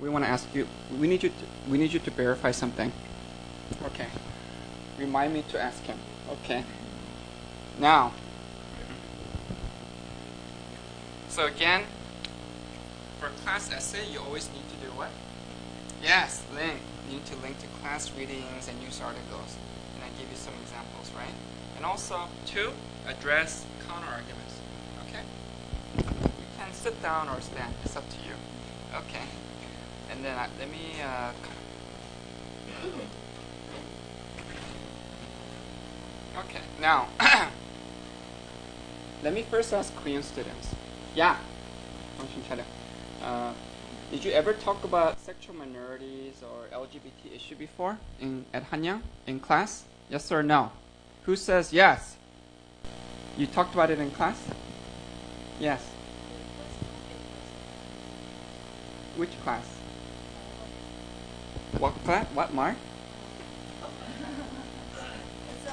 we want to ask you. We need you to verify something. Okay. Remind me to ask him. Okay. Now. So again, for class essay, you always need to do what? Yes, link. You need to link to class readings and news articles. And I give you some examples, right? And also, 2, address counter arguments. Okay? You can sit down or stand. It's up to you. Okay. And then let me. Okay. Now, let me first ask Korean students. Yeah. Did you ever talk about sexual minorities or LGBT issue before at Hanyang in class? Yes or no? Who says yes? You talked about it in class? Yes. Which class? What class? What, Mark? It's a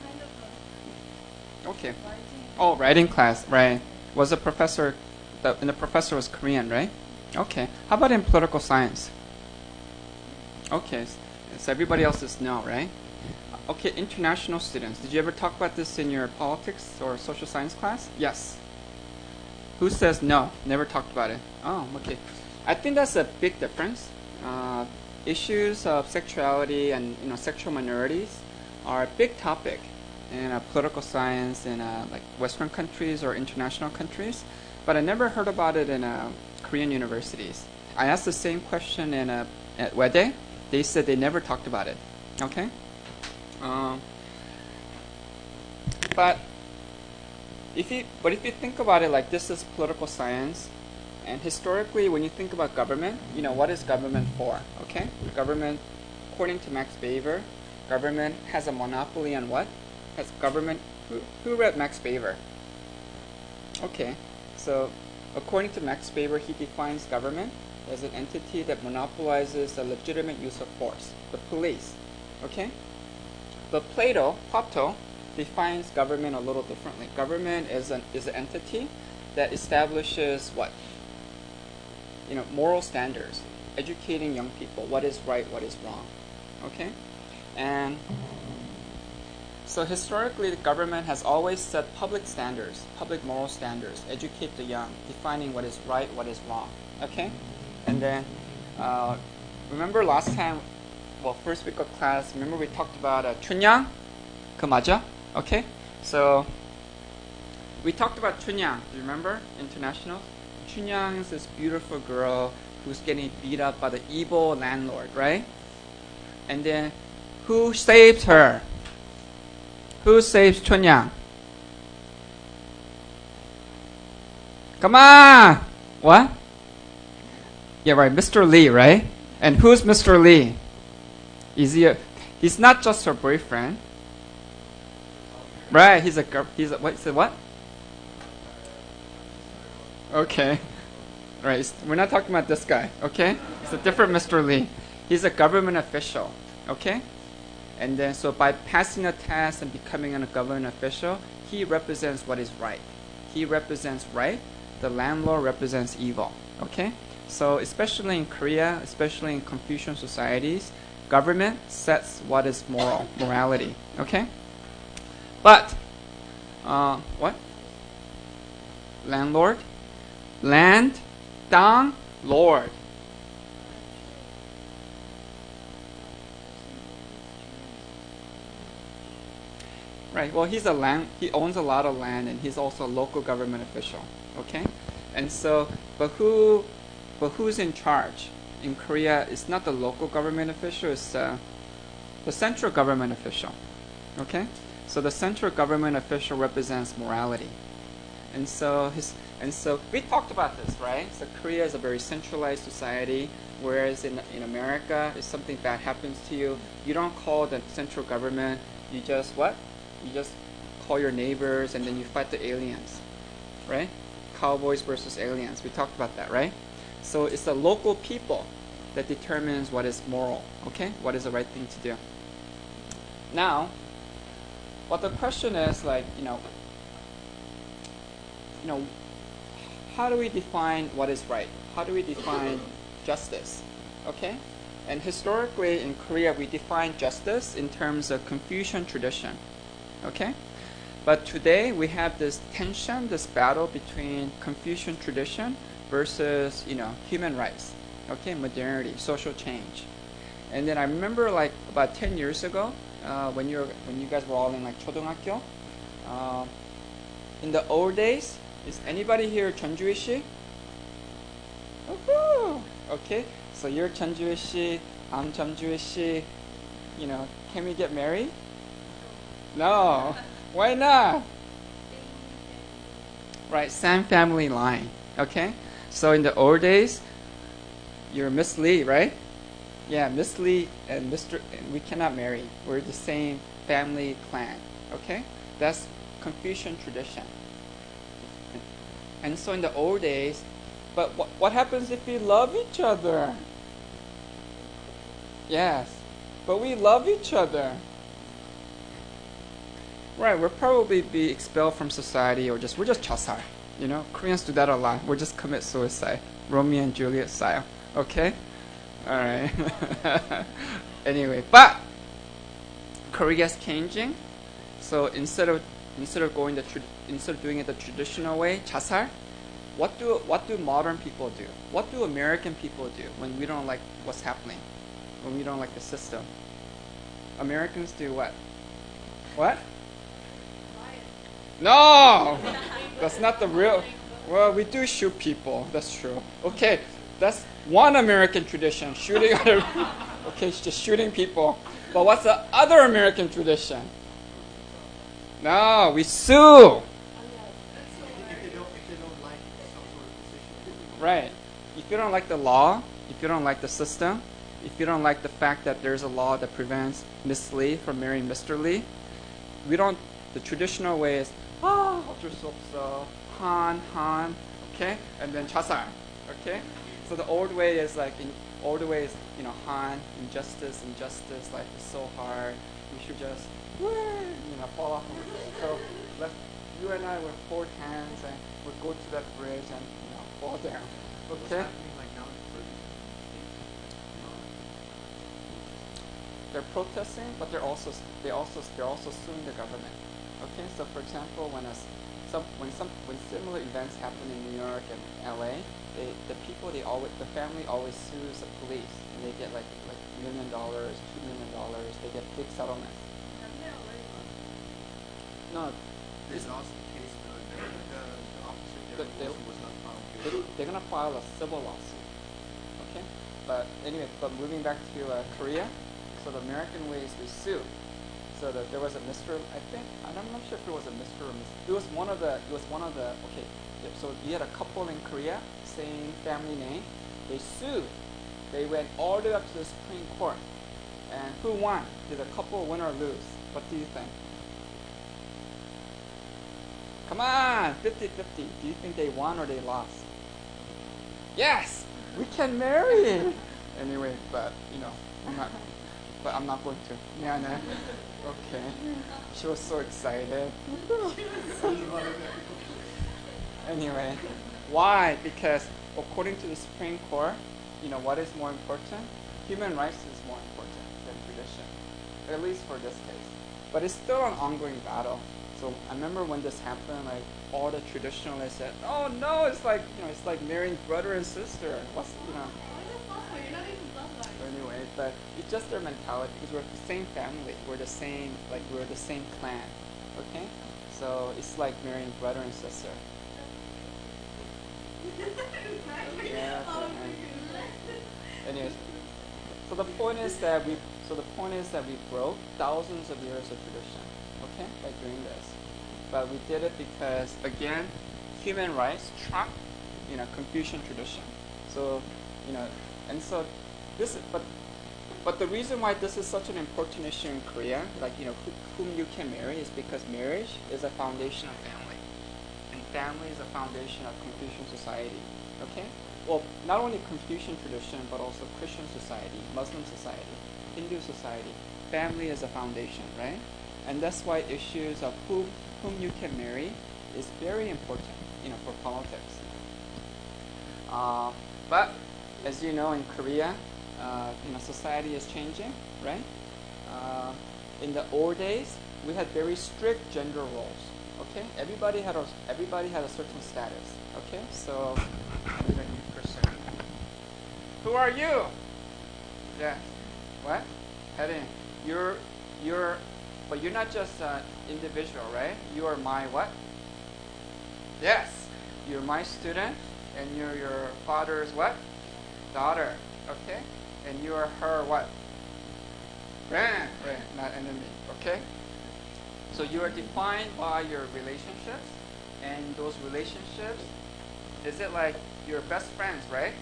kind of Okay. writing. Oh, writing class, right. Was the professor, and the professor was Korean, right? Okay. How about in political science? Okay. So everybody else is no, right? Okay, international students. Did you ever talk about this in your politics or social science class? Yes. Who says no? Never talked about it. Oh, okay. I think that's a big difference. Issues of sexuality and sexual minorities are a big topic in political science in like Western countries or international countries, but I never heard about it in Korean universities. I asked the same question at Wede. They said they never talked about it. Okay. But if you think about it like this is political science, and historically when you think about government, what is government for? Okay, government, according to Max Weber, government has a monopoly on what? Has government? Who read Max Weber? Okay, so according to Max Weber, he defines government as an entity that monopolizes the legitimate use of force, the police. Okay. But Plato defines government a little differently. Government is an entity that establishes what? Moral standards, educating young people, what is right, what is wrong. Okay? And so historically, the government has always set public standards, public moral standards, educate the young, defining what is right, what is wrong. Okay? And then, remember last time, first week of class, remember we talked about 춘향? 그 맞아? Okay? So, we talked about 춘향. Do you remember? International? 춘향 is this beautiful girl who's getting beat up by the evil landlord, right? And then, who saves her? Who saves 춘향? Come on! What? Yeah, right, Mr. Lee, right? And who's Mr. Lee? He's not just her boyfriend. Right, he's a what? Okay. Right, we're not talking about this guy, okay? It's a different Mr. Lee. He's a government official, okay? And then, so by passing a test and becoming a government official, he represents what is right. He represents right. The landlord represents evil, okay? So especially in Korea, especially in Confucian societies, government sets what is morality, okay? But, what? Landlord? Land, 땅, lord. Right, well, he owns a lot of land and he's also a local government official, okay? And so, but who's in charge? In Korea, it's not the local government official, it's the central government official, okay? So the central government official represents morality. And so we talked about this, right? So Korea is a very centralized society, whereas in America, if something bad happens to you, you don't call the central government, you just what? You just call your neighbors and then you fight the aliens, right? Cowboys versus aliens. We talked about that, right? So it's the local people that determines what is moral, okay? What is the right thing to do. Now, what the question is like, how do we define what is right? How do we define justice. Okay? And historically in Korea, we define justice in terms of Confucian tradition. Okay? But today we have this tension, this battle between Confucian tradition versus, human rights. Okay? Modernity, social change. And then I remember like about 10 years ago, when you guys were all in like 초등학교, in the old days, is anybody here 전주이씨? Okay, so you're 전주이씨, I'm 전주이씨. Can we get married? No. Why not? Right, same family line. Okay, so in the old days, you're Miss Lee, right? Yeah, Miss Lee and Mr. And we cannot marry. We're the same family clan. Okay, that's Confucian tradition. And so in the old days, but what happens if we love each other? Yes, but we love each other. Right, we'll probably be expelled from society or we're just 자살. Koreans do that a lot. We'll just commit suicide. Romeo and Juliet style. Okay? Alright. Anyway, but Korea's changing. So instead of doing it the traditional way, 자살, what do modern people do? What do American people do when we don't like what's happening? When we don't like the system? Americans do what? What? No! That's not the real... Well, we do shoot people. That's true. Okay, that's one American tradition. Shooting other... Okay, just shooting people. But what's the other American tradition? No, we sue! Right. If you don't like the law, if you don't like the system, if you don't like the fact that there's a law that prevents Miss Lee from marrying Mr. Lee, the traditional way is, 어쩔 수 없어, Han, okay? And then 자살, okay? So the old way is Han, injustice, like it's so hard, we should just, fall off. So you and I would hold hands and would go to that bridge and, fall down, okay? They're protesting, but they're also suing the government. Okay, so for example, when similar events happen in New York and LA, the family always sues the police, and they get like $1 million, $2 million. They get big settlements. No, there's also a case the officer was not found. They're gonna file a civil lawsuit. Okay, but anyway, moving back to Korea. So the American way is we sue. So that there was a Mr. I'm not sure if it was a Mr. or Miss. It was one of the. Okay. So you had a couple in Korea, same family name. They sued. They went all the way up to the Supreme Court. And who won? Did the couple win or lose? What do you think? Come on, 50-50. Do you think they won or they lost? Yes, we can marry. Anyway, but I'm not going to. Yeah, no. Okay. She was so excited. Anyway, why? Because according to the Supreme Court, what is more important? Human rights is more important than tradition, at least for this case. But it's still an ongoing battle. So I remember when this happened, like all the traditionalists said, "Oh no, it's like marrying brother and sister." Anyway, but it's just their mentality because we're the same family. We're the same clan. Okay? So it's like marrying brother and sister. Yeah. Anyways, so the point is that we broke thousands of years of tradition. Okay, by doing this, but we did it because again, human rights trump Confucian tradition. So and so. But the reason why this is such an important issue in Korea, whom you can marry, is because marriage is a foundation of family, and family is a foundation of Confucian society. Okay, well, not only Confucian tradition, but also Christian society, Muslim society, Hindu society. Family is a foundation, right? And that's why issues of whom you can marry is very important, for politics. But as you know, in Korea, society is changing, right? In the old days, we had very strict gender roles. Okay, everybody had a certain status. Okay, so I need a new person. Who are you? Yeah. What? Heading. But you're not just an individual, right? You are my what? Yes. You're my student, and you're your father's what? Daughter. Okay? And you are her what? Friend. Right, not enemy. Okay? So you are defined by your relationships, and those relationships, is it like your best friends, right?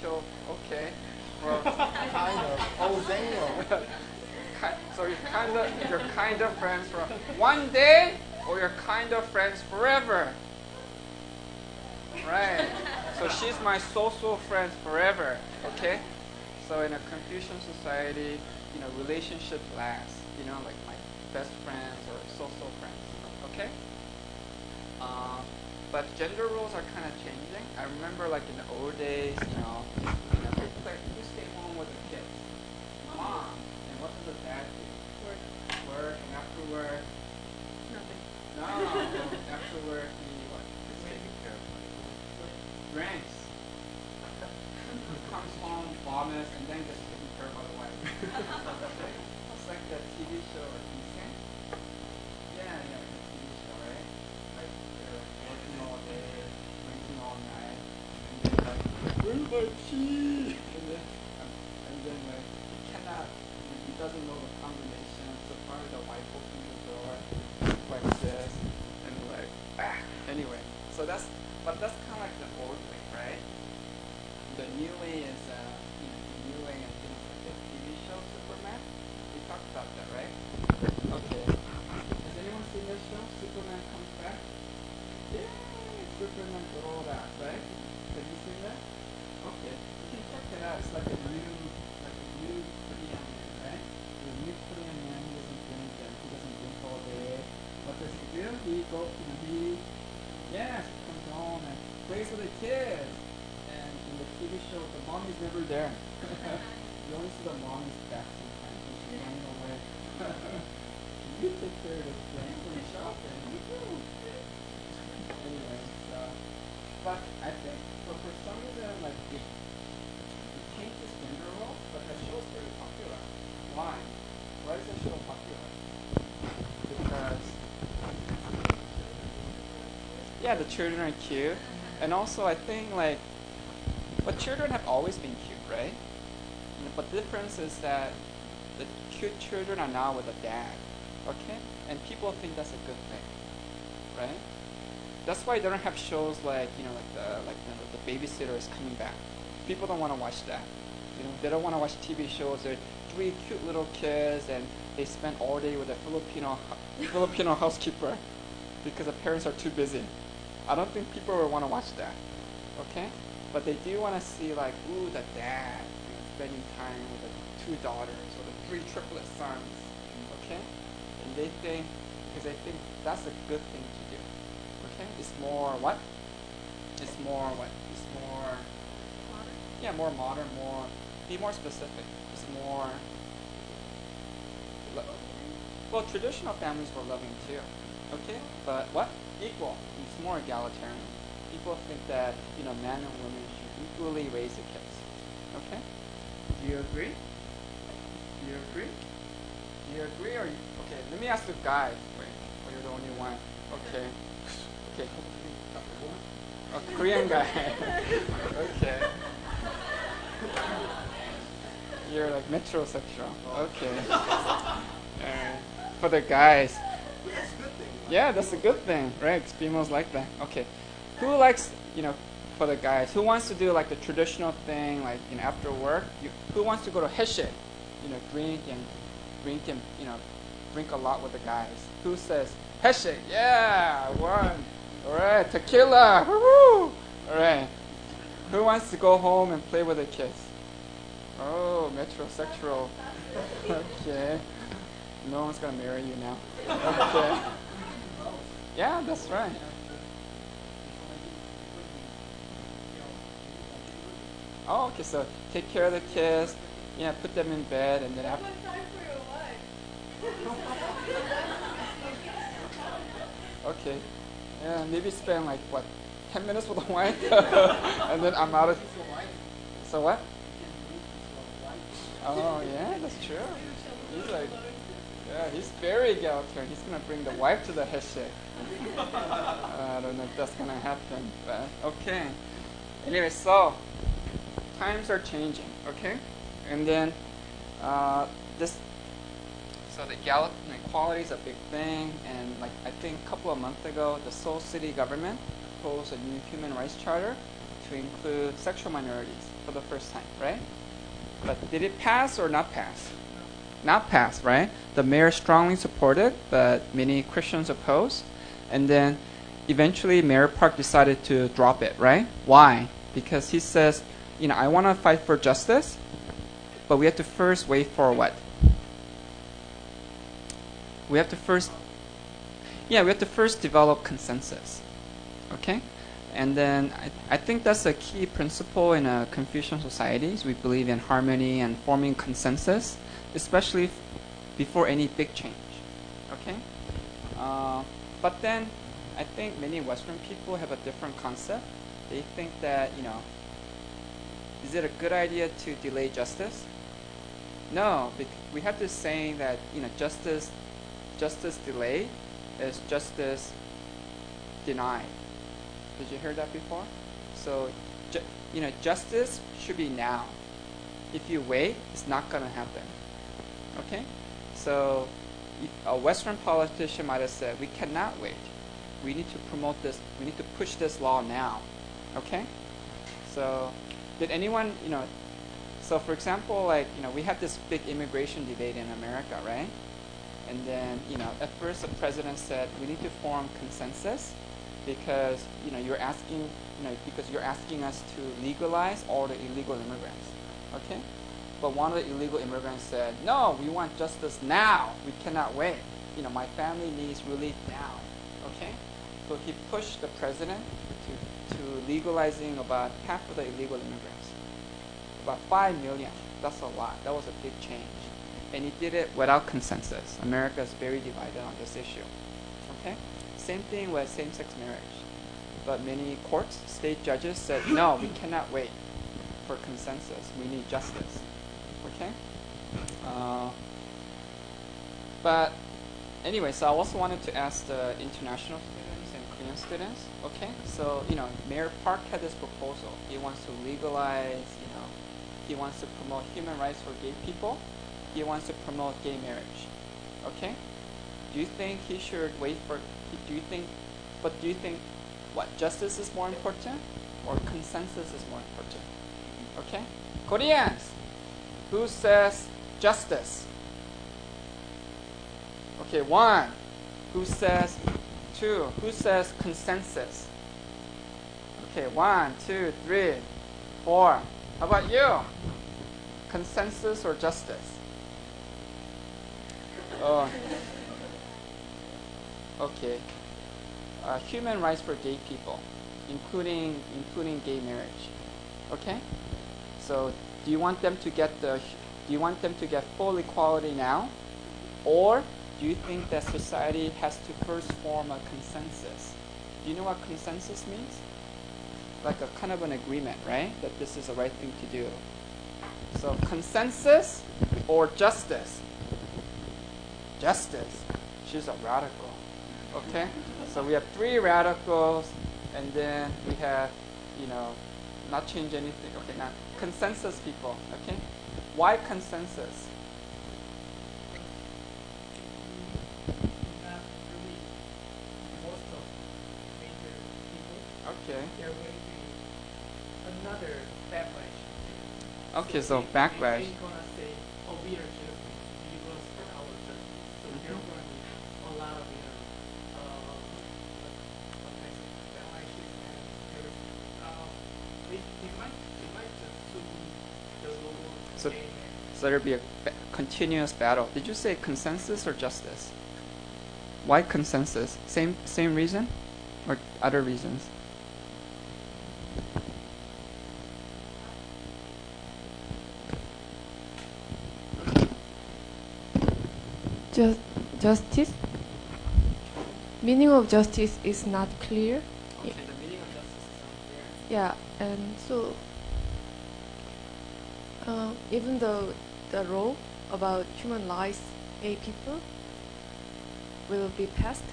Till, okay. Well, Kind of. Oh, damn. so you're kind of friends for one day, or you're kind of friends forever. Right. So she's my social friend forever. Okay. So in a Confucian society, relationships last. Like my best friends or social friends. Okay. But gender roles are kind of changing. I remember, like in the old days, who stayed home with the kids? Mom. And what does the dad do? Work. And after work? Nothing. No. After work, he what? Taking care of Drinks. Comes home, vomits, and then gets taken care of by the wife. It's like that TV show, like Insane. Yeah, like a TV show, right? Like they're like working all day, drinking all night, and then like, where's my tea? And then like he cannot, he doesn't know the combination. So finally the wife opens the door like this, and like anyway. So that's kind of like the old way, right? The new way is the new way is like the TV show Superman. We talked about that, right? Okay. Has anyone seen this show? Superman comes back. Yeah, Superman Dora, right? Have you seen that? Okay, you can check it out. It's like a new Korean man, right? The new Korean man who doesn't drink and he doesn't drink all day. What does he do? Yes, he comes home and plays with the kids. And in the TV show, the mom is never there. You only see the mom's back sometimes when she's running away. Can you take care of the things in the shop? And you do. Anyway, but I think for some reason, like it changed this gender role, but that show is very popular. Why? Why is that show popular? Because the children are cute, and also I think but children have always been cute, right? But the difference is that the cute children are now with a dad, okay? And people think that's a good thing, right? That's why they don't have shows like the babysitter is coming back. People don't want to watch that. They don't want to watch TV shows. They're three cute little kids and they spend all day with a Filipino housekeeper because the parents are too busy. I don't think people would want to watch that, okay? But they do want to see the dad, spending time with the two daughters or the three triplet sons, okay? And they think that's a good thing to do, okay? It's more what? It's more what? It's more Modern? Yeah, more modern, be more specific. It's more, well, traditional families were loving too, okay? But what? Equal. It's more egalitarian. People think that, men and women should equally raise the kids, okay? Do you agree? Okay, let me ask the guys. Wait, you're the only one. Okay. A Korean guy. Okay. You're like metrosexual. Okay. For the guys. That's a good thing. Yeah, that's a good thing, right? Females like that. Okay. Who likes, for the guys, who wants to do like the traditional thing, like, after work? Who wants to go to Heshe? Drink a lot with the guys. Who says, Heshe, yeah, one. All right, tequila, woo! All right. Who wants to go home and play with the kids? Oh, metrosexual. Okay. No one's gonna marry you now. Okay. Yeah, that's right. Oh, okay. So take care of the kids. Yeah, put them in bed, and then That's after. one time for your wife. Okay. Yeah, maybe spend like what, 10 minutes with the wife, and then I'm out of. So what? Oh yeah, that's true. He's like, yeah, he's very egalitarian. He's gonna bring the wife to the handshake. I don't know if that's gonna happen, but okay. Anyway, so times are changing, okay, and then this. So the equality is a big thing, and like I think a couple of months ago, the Seoul City government proposed a new human rights charter to include sexual minorities for the first time, right? But did it pass or not pass? Not pass, right? The mayor strongly supported, but many Christians opposed, and then eventually Mayor Park decided to drop it, right? Why? Because he says, I want to fight for justice, but we have to first wait for what? We have to first develop consensus, okay? And then I think that's a key principle in a Confucian societies. We believe in harmony and forming consensus, especially before any big change, okay? But then I think many Western people have a different concept. They think that, is it a good idea to delay justice? No, we have this saying that, justice delayed is justice denied. Did you hear that before? So, justice should be now. If you wait, it's not going to happen. Okay? So, a Western politician might have said, we cannot wait. We need to promote this. We need to push this law now. Okay? So, did anyone, so for example, we have this big immigration debate in America, right? And then, at first the president said, we need to form consensus because, you're asking us to legalize all the illegal immigrants. Okay? But one of the illegal immigrants said, no, we want justice now. We cannot wait. My family needs relief now. Okay? So he pushed the president to legalizing about half of the illegal immigrants. About 5 million. That's a lot. That was a big change. And he did it without consensus. America is very divided on this issue. Okay? Same thing with same-sex marriage. But many courts, state judges said, no, we cannot wait for consensus. We need justice. Okay? But anyway, so I also wanted to ask the international students and Korean students. Okay? So, Mayor Park had this proposal. He wants to legalize, he wants to promote human rights for gay people. He wants to promote gay marriage. Okay? Do you think he should wait for, do you think what, justice is more important or consensus is more important? Okay? Koreans, who says justice? Okay, 1. Who says 2? Who says consensus? Okay, 1, 2, 3, 4. How about you? Consensus or justice? Oh. Okay. Human rights for gay people, including gay marriage. Okay. So, do you want them to get full equality now, or do you think that society has to first form a consensus? Do you know what consensus means? Like a kind of an agreement, right? That this is the right thing to do. So, consensus or justice? Justice. She's a radical. Okay? So we have 3 radicals, and then we have, not change anything. Okay, now consensus people. Okay? Why consensus? Okay. There will be another backlash. Okay, so backlash. They're gonna say, "Oh, we are just because our justice." So there are going to be a lot of backlashes and they might just sue the local So, state. so there'll be a continuous battle. Did you say consensus or justice? Why consensus? Same reason, or other reasons? justice. Meaning of justice is not clear. Okay, the meaning of justice is unclear. Yeah, and so even though the law about human rights, gay people will be passed,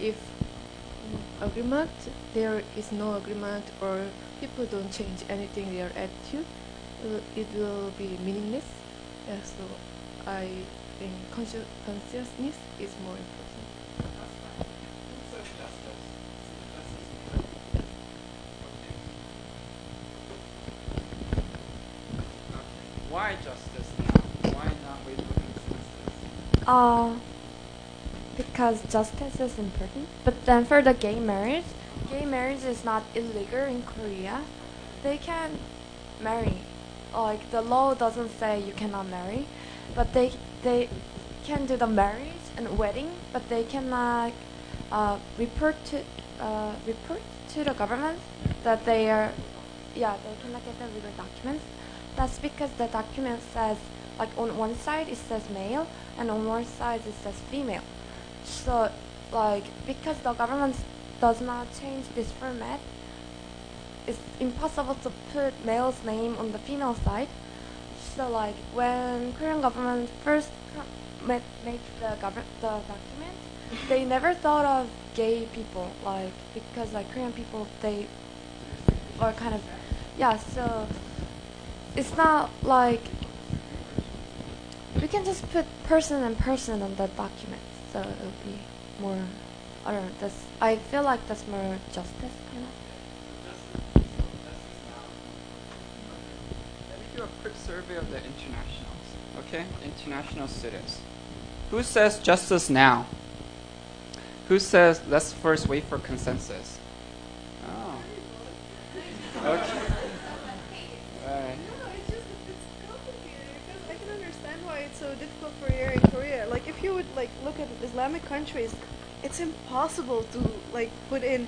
if agreement, there is no agreement, or people don't change anything their attitude, it will be meaningless. Yeah, so I think consciousness is more important. That's right. Who says justice? Justice is important. Okay. Why justice now? Why not wait for consensus? Because justice is important. But then for the gay marriage is not illegal in Korea. They can marry. Like the law doesn't say you cannot marry, but they can do the marriage and wedding, but they cannot report to the government that they are they cannot get the legal documents. That's because the document says, like on one side it says male and on one side it says female. So like because the government does not change this format, it's impossible to put male's name on the female side. So like when Korean government first made the document, they never thought of gay people, like because like Korean people they are kind of so it's not like we can just put person and person on the document, so it'll be more. I don't know. I feel like that's more justice kind of. Let me do a quick survey of the internationals. Okay, international students. Who says justice now? Who says let's first wait for consensus? Oh. Okay. Right. No, it's complicated because I can understand why it's so difficult for you in Korea. Like if you would like look at Islamic countries, it's impossible to like put in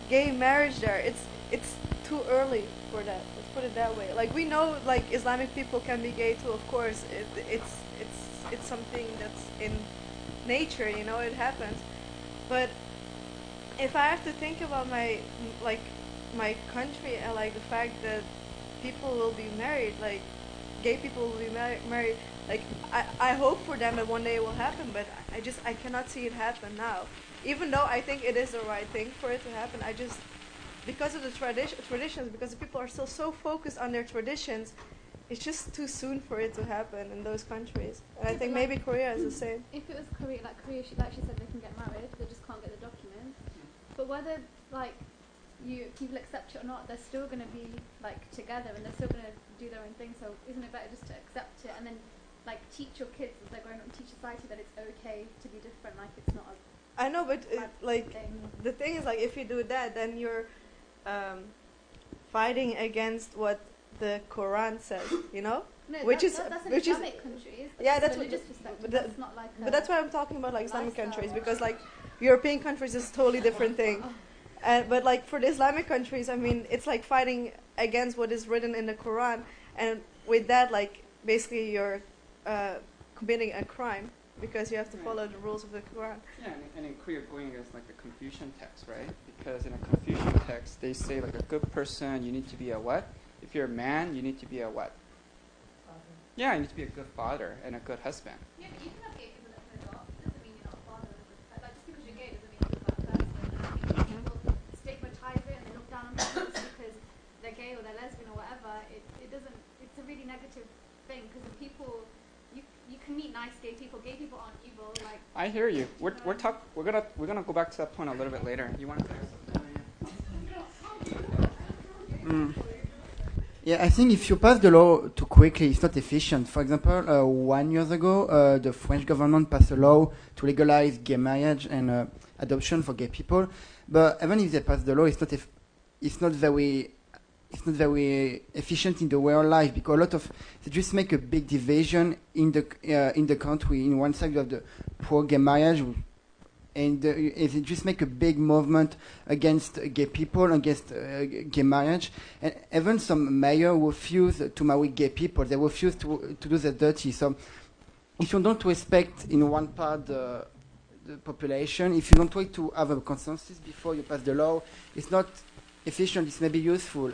gay marriage there. It's too early for that. Let's put it that way. Like we know like Islamic people can be gay too, of course. It's something that's in nature, you know, it happens. But if I have to think about my country and like the fact that people will be married, like gay people will be married, like I hope for them that one day it will happen, but I cannot see it happen now. Even though I think it is the right thing for it to happen, because of the traditions, because the people are still so focused on their traditions, it's just too soon for it to happen in those countries. And I think maybe Korea is the same. If it was Korea, like she said, they can get married, they just can't get the documents. But whether like people accept it or not, they're still going to be like together and they're still going to do their own thing. So isn't it better just to accept it and then like teach your kids as they're growing up and teach society that it's okay to be different, like it's not a I know, but like thing. the thing is, like if you do that, then you're fighting against what the Quran says, you know. No, which that's in which is Islamic countries. yeah, that's religious what, perspective. but That's not like. But that's why I'm talking about like Islamic lifestyle. countries, because like European countries is a totally different thing. But like for the Islamic countries, I mean, it's like fighting against what is written in the Quran, and with that, like basically you're committing a crime because you have to follow the rules of the Quran. Yeah, and in Korea, going against like the Confucian text, right? Because in a Confucian text, they say like a good person, you need to be a what? If you're a man, you need to be a what? Yeah, you need to be a good father and a good husband. Yeah, but you can have gay people that can adopt. Doesn't mean you're not a father. Like just because you're gay doesn't mean you're a bad person. I mean, people stigmatize it and they look down on people just because they're gay or they're lesbian or whatever. It doesn't. It's a really negative thing because the people you can meet nice gay people. Gay people aren't evil. Like I hear you. We're gonna go back to that point a little bit later. You want to say something? Yeah, I think if you pass the law too quickly, it's not efficient. For example, 1 year ago, the French government passed a law to legalize gay marriage and adoption for gay people. But even if they pass the law, it's not very efficient in the real life, because a lot of they just make a big division in the country. In one side you have the pro gay marriage, and they just make a big movement against gay people, against gay marriage, and even some mayors refuse to marry gay people. They refuse to do the dirty. So if you don't respect in one part the population, if you don't try to have a consensus before you pass the law, it's not efficient. It's maybe useful.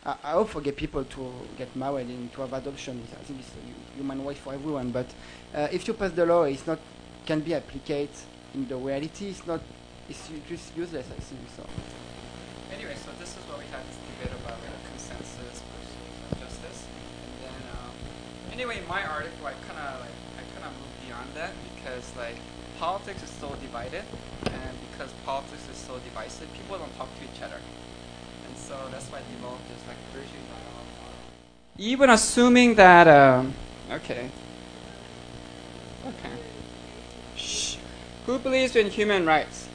I hope for gay people to get married and to have adoption. I think it's a human right for everyone. But if you pass the law, it's not can be applied in the reality. It's not. It's just useless. I think so. Anyway, so this is what we had this debate about consensus versus justice, and then anyway, in my article, I kind of moved beyond that because like politics is so divided, and because politics is so divisive, people don't talk to each other, and so that's why I developed this like bridging dialogue model. Even assuming that okay. Shh. Who believes in human rights?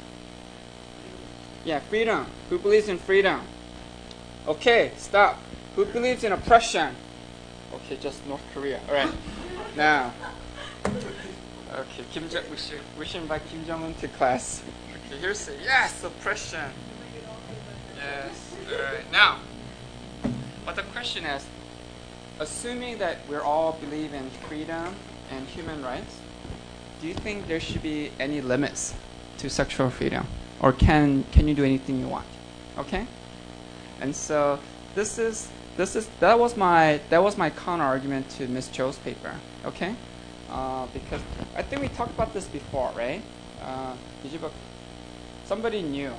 Yeah, freedom. Who believes in freedom? Okay, stop. Who believes in oppression? Okay, just North Korea. All right. Now. Okay, we should invite Kim Jong-un to class. Okay, here's the yes, oppression. Yes. All right. Now, but the question is, assuming that we all believe in freedom and human rights, do you think there should be any limits to sexual freedom? Or can you do anything you want? Okay? And so that was my counter argument to Ms. Cho's paper. Okay? Because I think we talked about this before, right? Somebody new.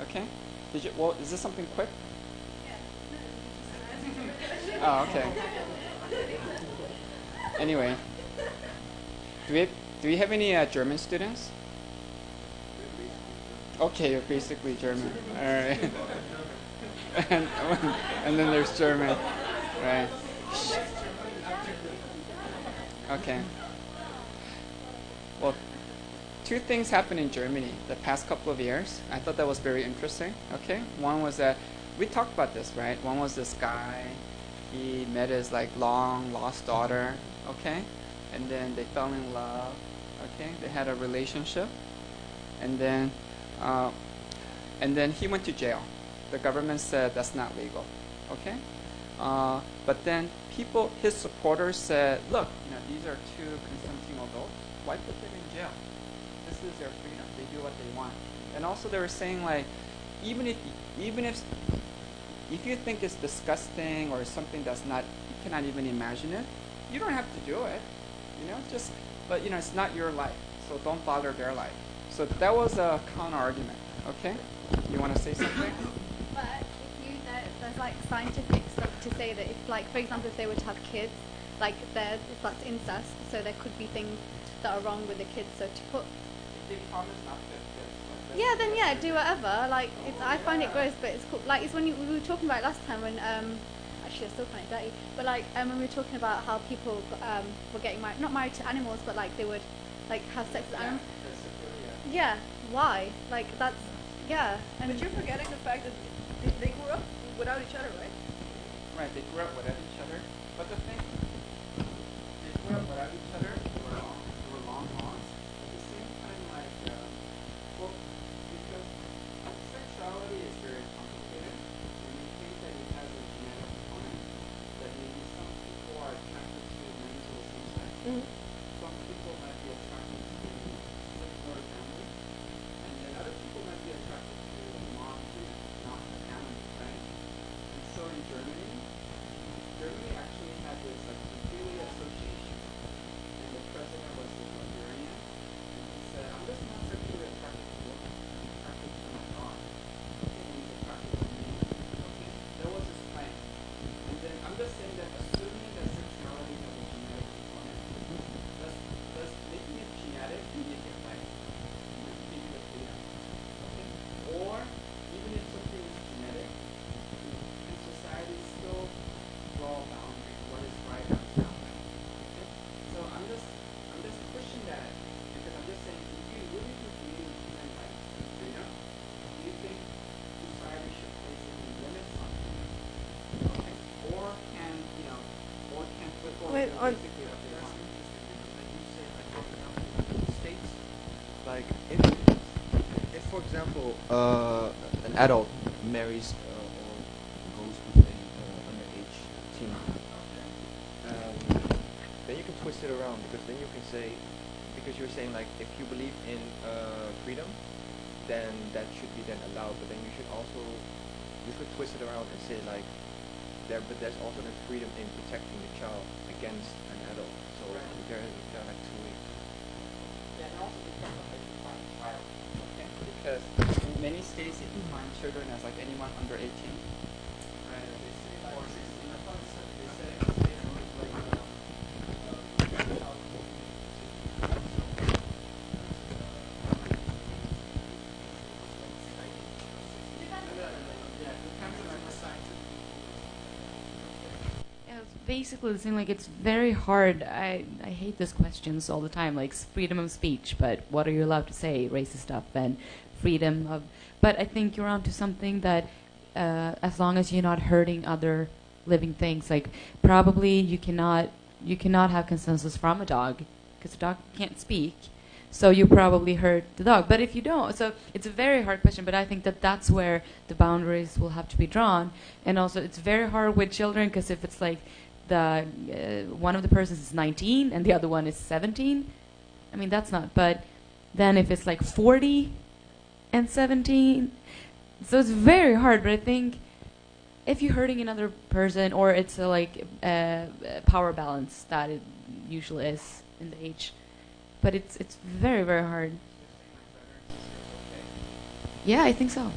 Okay? Is this something quick? Oh, okay. Anyway, do we have any German students? Okay, you're basically German. All right. and then there's German, right? Okay. Well, two things happened in Germany the past couple of years. I thought that was very interesting. Okay. One was that we talked about this, right? One was this guy. He met his like long lost daughter. Okay. And then they fell in love. Okay. They had a relationship. And then he went to jail. The government said that's not legal. Okay. But then his supporters said, look, these are two consenting adults. Why put them in jail? This is their freedom. They do what they want. And also they were saying like, even if you think it's disgusting or something that's not, you cannot even imagine it, you don't have to do it. But it's not your life, so don't bother their life. So that was a counter argument. Okay, you want to say something? But if you know, there's like scientific stuff to say that if, like, for example, if they were to have kids, like if that's incest, so there could be things that are wrong with the kids. So to put. If they promise not to have kids. Yeah, then yeah, do whatever. Like, I find it gross, but it's cool. Like, it's when we were talking about it last time when actually I still find it dirty. But like when we were talking about how people were getting married, not married to animals, but like they would like have sex with animals. Yeah, why? Like that's And but you're forgetting the fact that they grew up without each other, right? Right, they grew up without each other. But the thing, they grew up without each other. They were long lost. At the same time, because sexuality is very complicated, and you think that it has a genetic component, that maybe some people are attracted to men of the same sex. Some people might be attracted to similar family, and then other people might be attracted to not the family, right? And so in Germany actually had this like peculiar association, and the president was this Bulgarian, and he said, I'm just not sexually attracted to women, I'm attracted to my God. Okay, and he's attracted to me. Okay, that was his plan. And then I'm just saying that assuming that sexuality has a genetic component, does making it genetic make it right? Give you the freedom. Okay? Or even if something is genetic, can society still draw a boundary? What is right and what's not right? Okay? So I'm just pushing that because I'm just saying if you really do believe in human rights and freedom, do you think society should place any limits on freedom? Okay? Or can people Wait, do on- basically what they want? Like you said, like for example, in the States, like if for example, an adult marries or goes with a underage teen, then you can twist it around, because then you can say, because you're saying like if you believe in freedom, then that should be then allowed. But then you should also, you could twist it around and say like but there's also the freedom in protecting the child against an adult. So there are like two ways. Yeah, and also depends on how you define child. Okay, because in many states you define children as like anyone under 18. Right? They say like, or 16. I thought they say Yeah, it's basically the same. Like, it's very hard. I hate these questions all the time. Like, freedom of speech, but what are you allowed to say? Racist stuff and freedom of. But I think you're onto something that, as long as you're not hurting other living things, like probably you cannot have consensus from a dog because the dog can't speak. So you probably hurt the dog. But if you don't, so it's a very hard question. But I think that that's where the boundaries will have to be drawn. And also, it's very hard with children because if it's like the one of the persons is 19 and the other one is 17, I mean that's not. But then if it's like 40 and 17, so it's very hard. But I think if you're hurting another person, or it's a power balance that it usually is in the age. But it's very, very hard. Yeah, I think so.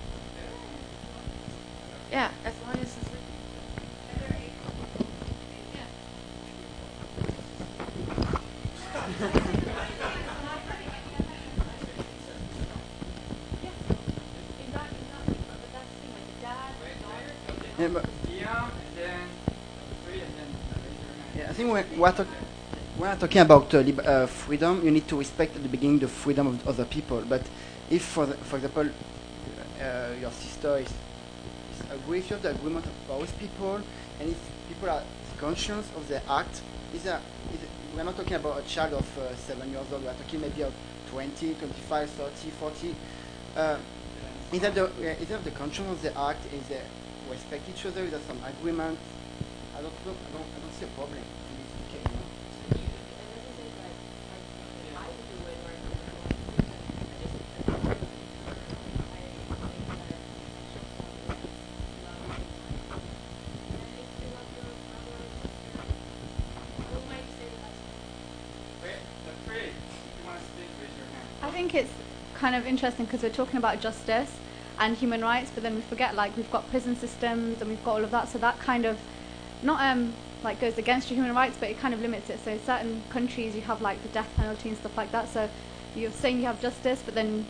Yeah, as long as it's Yeah, but yeah, and then three, and then yeah, I think when we're talking about freedom, you need to respect at the beginning the freedom of other people. But if, for example, your sister is agree with the agreement of both people, and if people are conscious of their act, we're not talking about a child of 7 years old. We're talking maybe of 20, 25, 30, 40. Is that the conscience of the act? Is they respect each other? Is there some agreement? I don't see a problem. It's okay, you know? I think it's kind of interesting because we're talking about justice and human rights, but then we forget like we've got prison systems and we've got all of that, so that kind of not like goes against your human rights, but it kind of limits it. So in certain countries you have like the death penalty and stuff like that, so you're saying you have justice, but then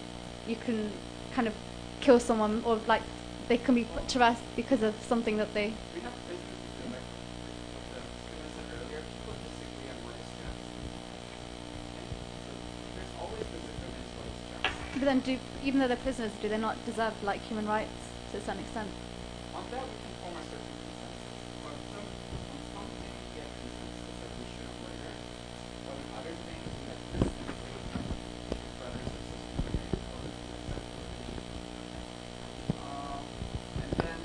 you can kind of kill someone, or like they can be put to rest because of something that they. We have prisons because, like the student said earlier, people disagree on what is just. Okay? So there's always disagreements what is just. But then, even though they're prisoners, do they not deserve like human rights to a certain extent? On that we can form a certain consensus. But on some things we have consensus that we shouldn't murder. But on other things we have disagreement with brothers and sisters. And then,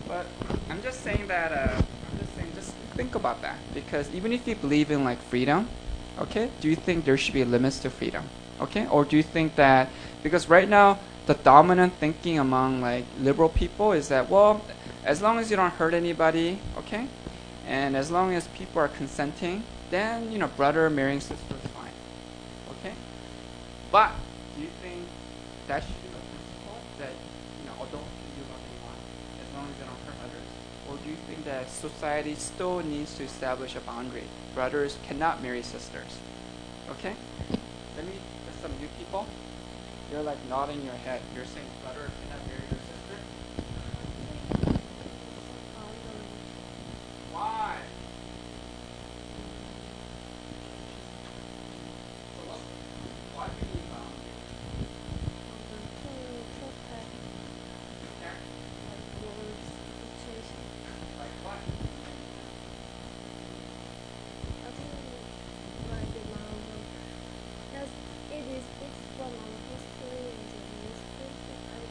but I'm just saying that. Just think about that, because even if you believe in like freedom, okay, do you think there should be limits to freedom? Okay, or do you think that, because right now the dominant thinking among like liberal people is that, well, as long as you don't hurt anybody, okay, and as long as people are consenting, then brother marrying sister is fine, okay. But do you think that should be the principle, that adults can do what they want as long as they don't hurt others? Or do you think that society still needs to establish a boundary? Brothers cannot marry sisters, okay? Let me. Some new people, you're like nodding your head. You're saying brother cannot marry your sister? Why? Why do you need boundaries? Like what? It is it's from our history and the newspaper.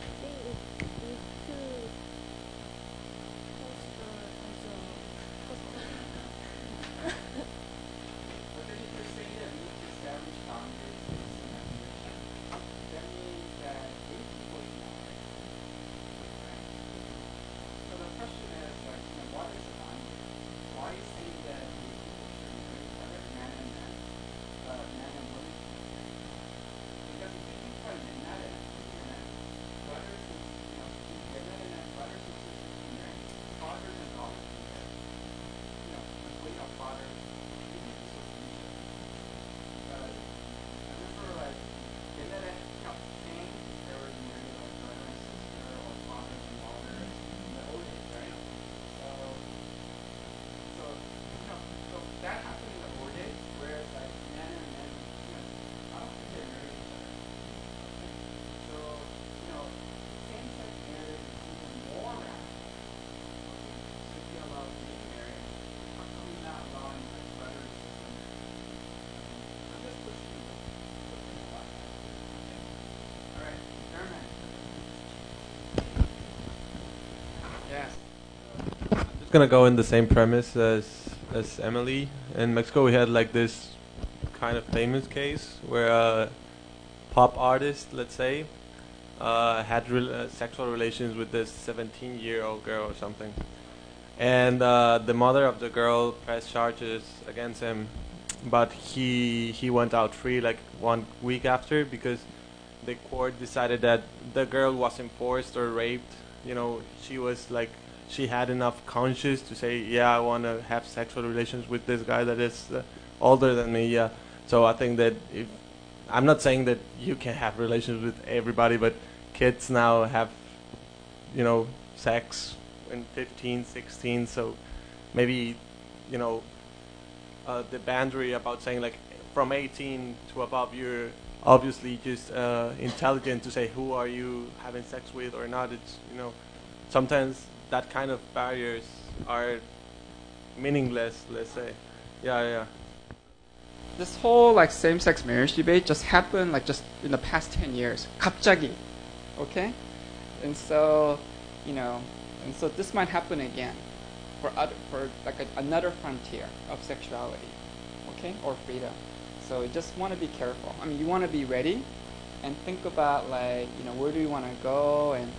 gonna go in the same premise as Emily. In Mexico, we had like this kind of famous case where a pop artist, let's say, had sexual relations with this 17-year-old girl or something, and the mother of the girl pressed charges against him, but he went out free like 1 week after because the court decided that the girl wasn't forced or raped. You know, she had enough conscience to say, yeah, I want to have sexual relations with this guy that is older than me. Yeah. So I think that I'm not saying that you can have relations with everybody, but kids now have, sex in 15, 16. So maybe, the boundary about saying like from 18 to above, you're obviously just intelligent to say who are you having sex with or not. It's, sometimes that kind of barriers are meaningless, let's say. Yeah. This whole like same-sex marriage debate just happened like just in the past 10 years. 갑자기. Okay? And so, this might happen again for another frontier of sexuality. Okay? Or freedom. So you just want to be careful. I mean, you want to be ready and think about like, where do we want to go, and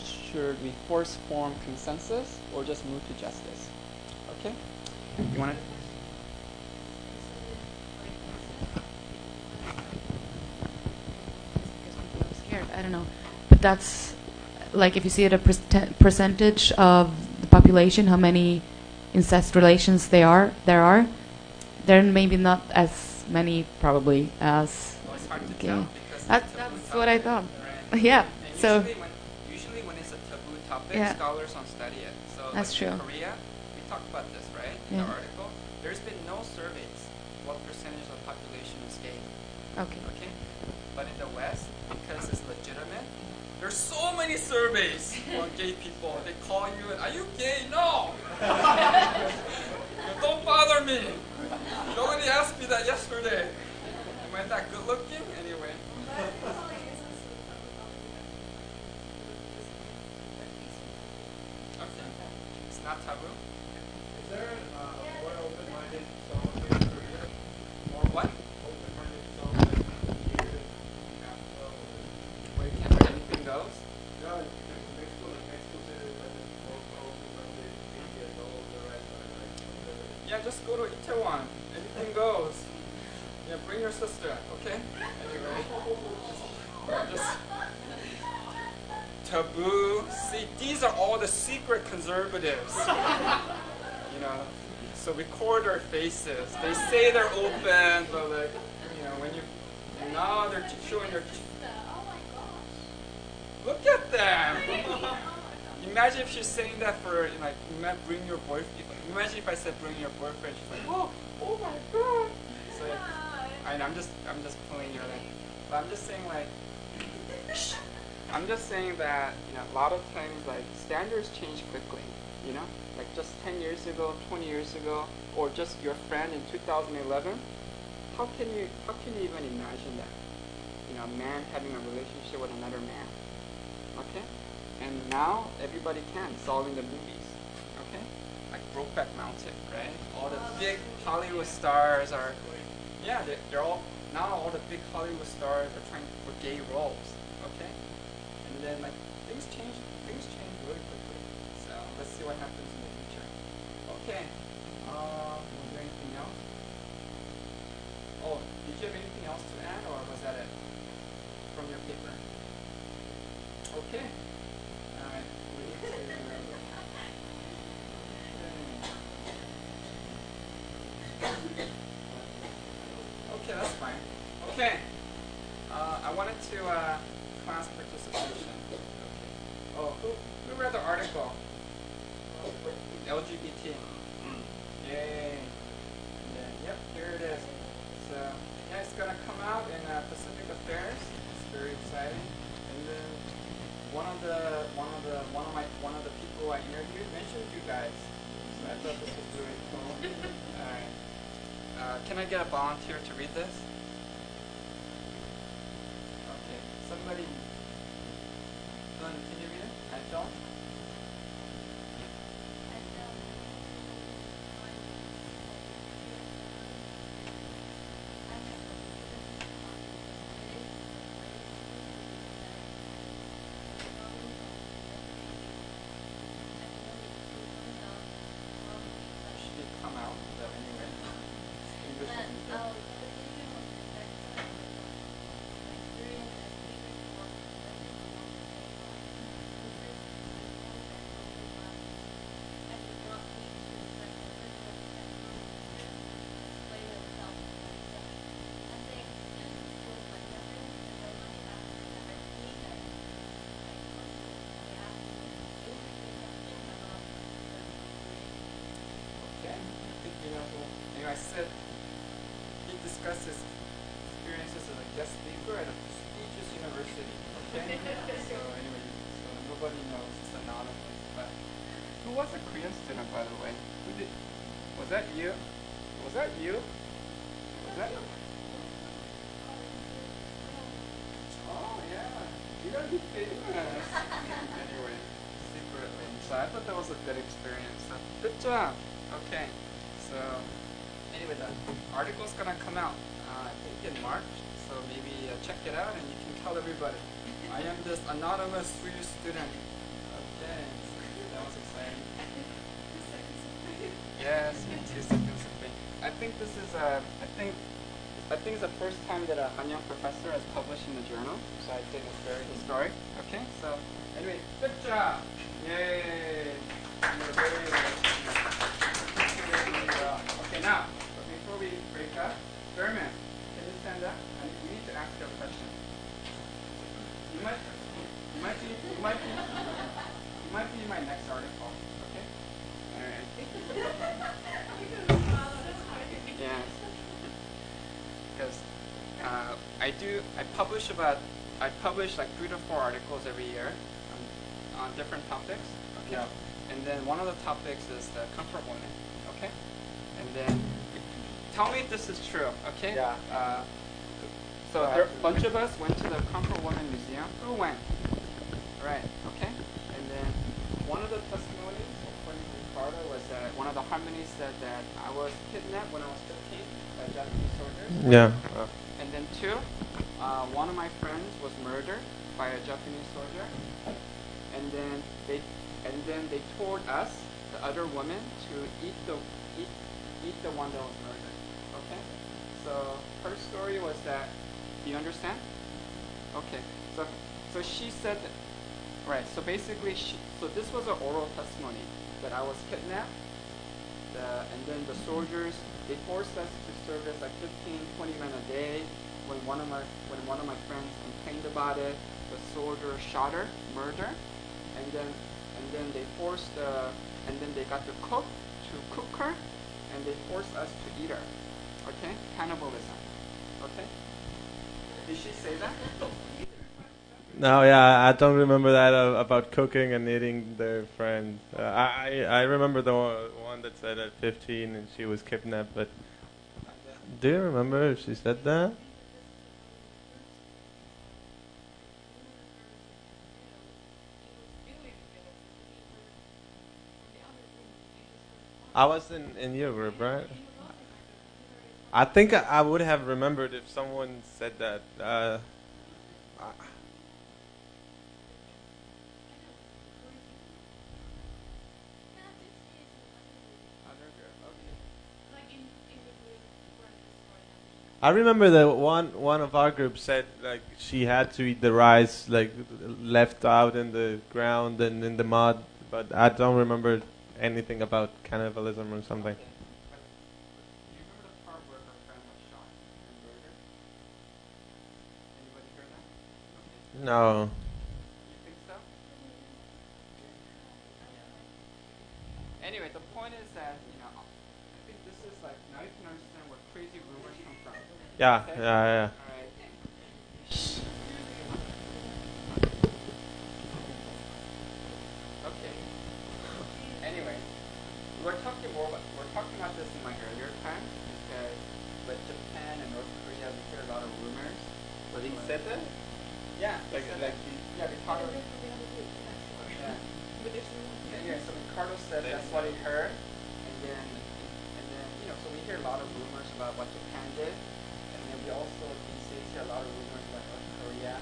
should we form consensus or just move to justice? Okay? You want to? Scared. I don't know, but that's like if you see at a percentage of the population, how many incest relations there are, there maybe not as many probably as It's hard to gay. tell because That's what I thought. Right? Yeah. And So usually when it's a taboo topic, Yeah. scholars don't study it. So That's like in true. Korea, we talked about this, right? In Yeah. the article, there's been no surveys what percentage of the population is gay. okay. Okay? But in the West, because it's legitimate, there's so many surveys on gay people. They call you and, are you gay? No! Don't bother me! Nobody asked me that yesterday. Am I that good looking? Anyway. Okay. It's not taboo? Is there more open-minded zone in Korea? More what? Open-minded zone like here in Africa or Where you can't, where anything goes? yeah, because Mexico, like Mexico City, like the most open-minded 8 years old, the rest are like Yeah, just go to Itaewon. Anything goes. Yeah, bring your sister, okay? Anyway. Just taboo. See, these are all the secret conservatives. So record their faces. They say they're open, but like, when now they're showing their. Look at them. Imagine if she's saying that for like, bring your boyfriend. Imagine if I said bring your boyfriend. She's like, oh my god. So I'm just pulling your leg. But I'm just saying like. I'm just saying that a lot of times like standards change quickly, like just 10 years ago, 20 years ago, or just your friend in 2011. How can you even imagine that? A man having a relationship with another man. Okay, and now everybody can. It's all in the movies. Okay, like Brokeback Mountain, right? All the big Hollywood stars are, they're all now. All the big Hollywood stars are trying for gay roles. Okay. And then like things change really quickly. So let's see what happens in the future. Okay. Was there anything else? Oh, did you have anything else to add, or was that it from your paper? Okay. Alright. We need to okay, that's fine. Okay. I wanted to class participation. Okay. Oh, who read the article? LGBT. Yay. And then, yep, here it is. So, yeah, it's gonna come out in Pacific Affairs. It's very exciting. And then one of the people I interviewed mentioned you guys. So I thought this was really cool. All right. Can I get a volunteer to read this? Okay, somebody. Can you read it? I don't. Okay. I think I said he discussed his experiences as a guest speaker at a prestigious university. Okay. So anyway, so nobody knows. It's anonymous. But who was a Korean student, by the way? Who did? Was that you? Was that you? Was that? Oh yeah. You're gonna be famous. Anyway, secretly. So I thought that was a good experience. So, good job. Okay. So anyway, the article's gonna come out I think in March. So maybe check it out and you can tell everybody. I am this anonymous Swedish student. Okay. So that was exciting. Yes, me too. Seconds of fame. I think this is I think it's the first time that a Hanyang professor has published in the journal. So I think it's very historic. Okay. So anyway, good job. Yay. You're very okay, now, but before we break up, Thurman, can you stand up? And we need to ask you a question. You might be my next article. Okay. All right. Yes. Because I publish like 3 to 4 articles every year on different topics. Okay. Yeah. And then one of the topics is the comfort woman. Okay. And then tell me if this is true. Okay. Yeah. So a bunch of us went to the Comfort Woman Museum. Who went? Right. Okay. And then one of the testimonies, according to Ricardo, was that one of the harmonies said that I was kidnapped when I was 15 by Japanese soldiers. Yeah. And then 2, one of my friends was murdered by a Japanese soldier. And then they told us, the other women, to eat the one that was murdered. Okay. So her story was that. Do you understand? Okay. So she said that, right. So basically, so this was an oral testimony that I was kidnapped. And then the soldiers, they forced us to service like 15, 20 men a day. When one of my friends complained about it, the soldier shot her, murder, and then they forced and then they got the cook to cook her, and they forced us to eat her. Okay, cannibalism. Okay. Did she say that? No, yeah, I don't remember that about cooking and eating their friend. I remember the one that said at 15 and she was kidnapped, but do you remember if she said that? I was in your group, right? I think I would have remembered if someone said that. I remember that one of our group said like she had to eat the rice like left out in the ground and in the mud, but I don't remember anything about cannibalism or something. Do you remember the part where her friend was shot and murdered? Anybody hear that? Okay. No. You think so? Anyway, the point is that, I think this is like, now you can understand where crazy rumors come from. Yeah, Okay? yeah. Alright. Okay. Anyway, we're talking about this in my earlier time because with Japan and North Korea we hear a lot of rumors. But he said that? Yeah, Like Ricardo. Yeah, so Ricardo said that's what he heard, and then so we hear a lot of rumors about what Japan did, and then we also these days hear a lot of rumors about North Korea.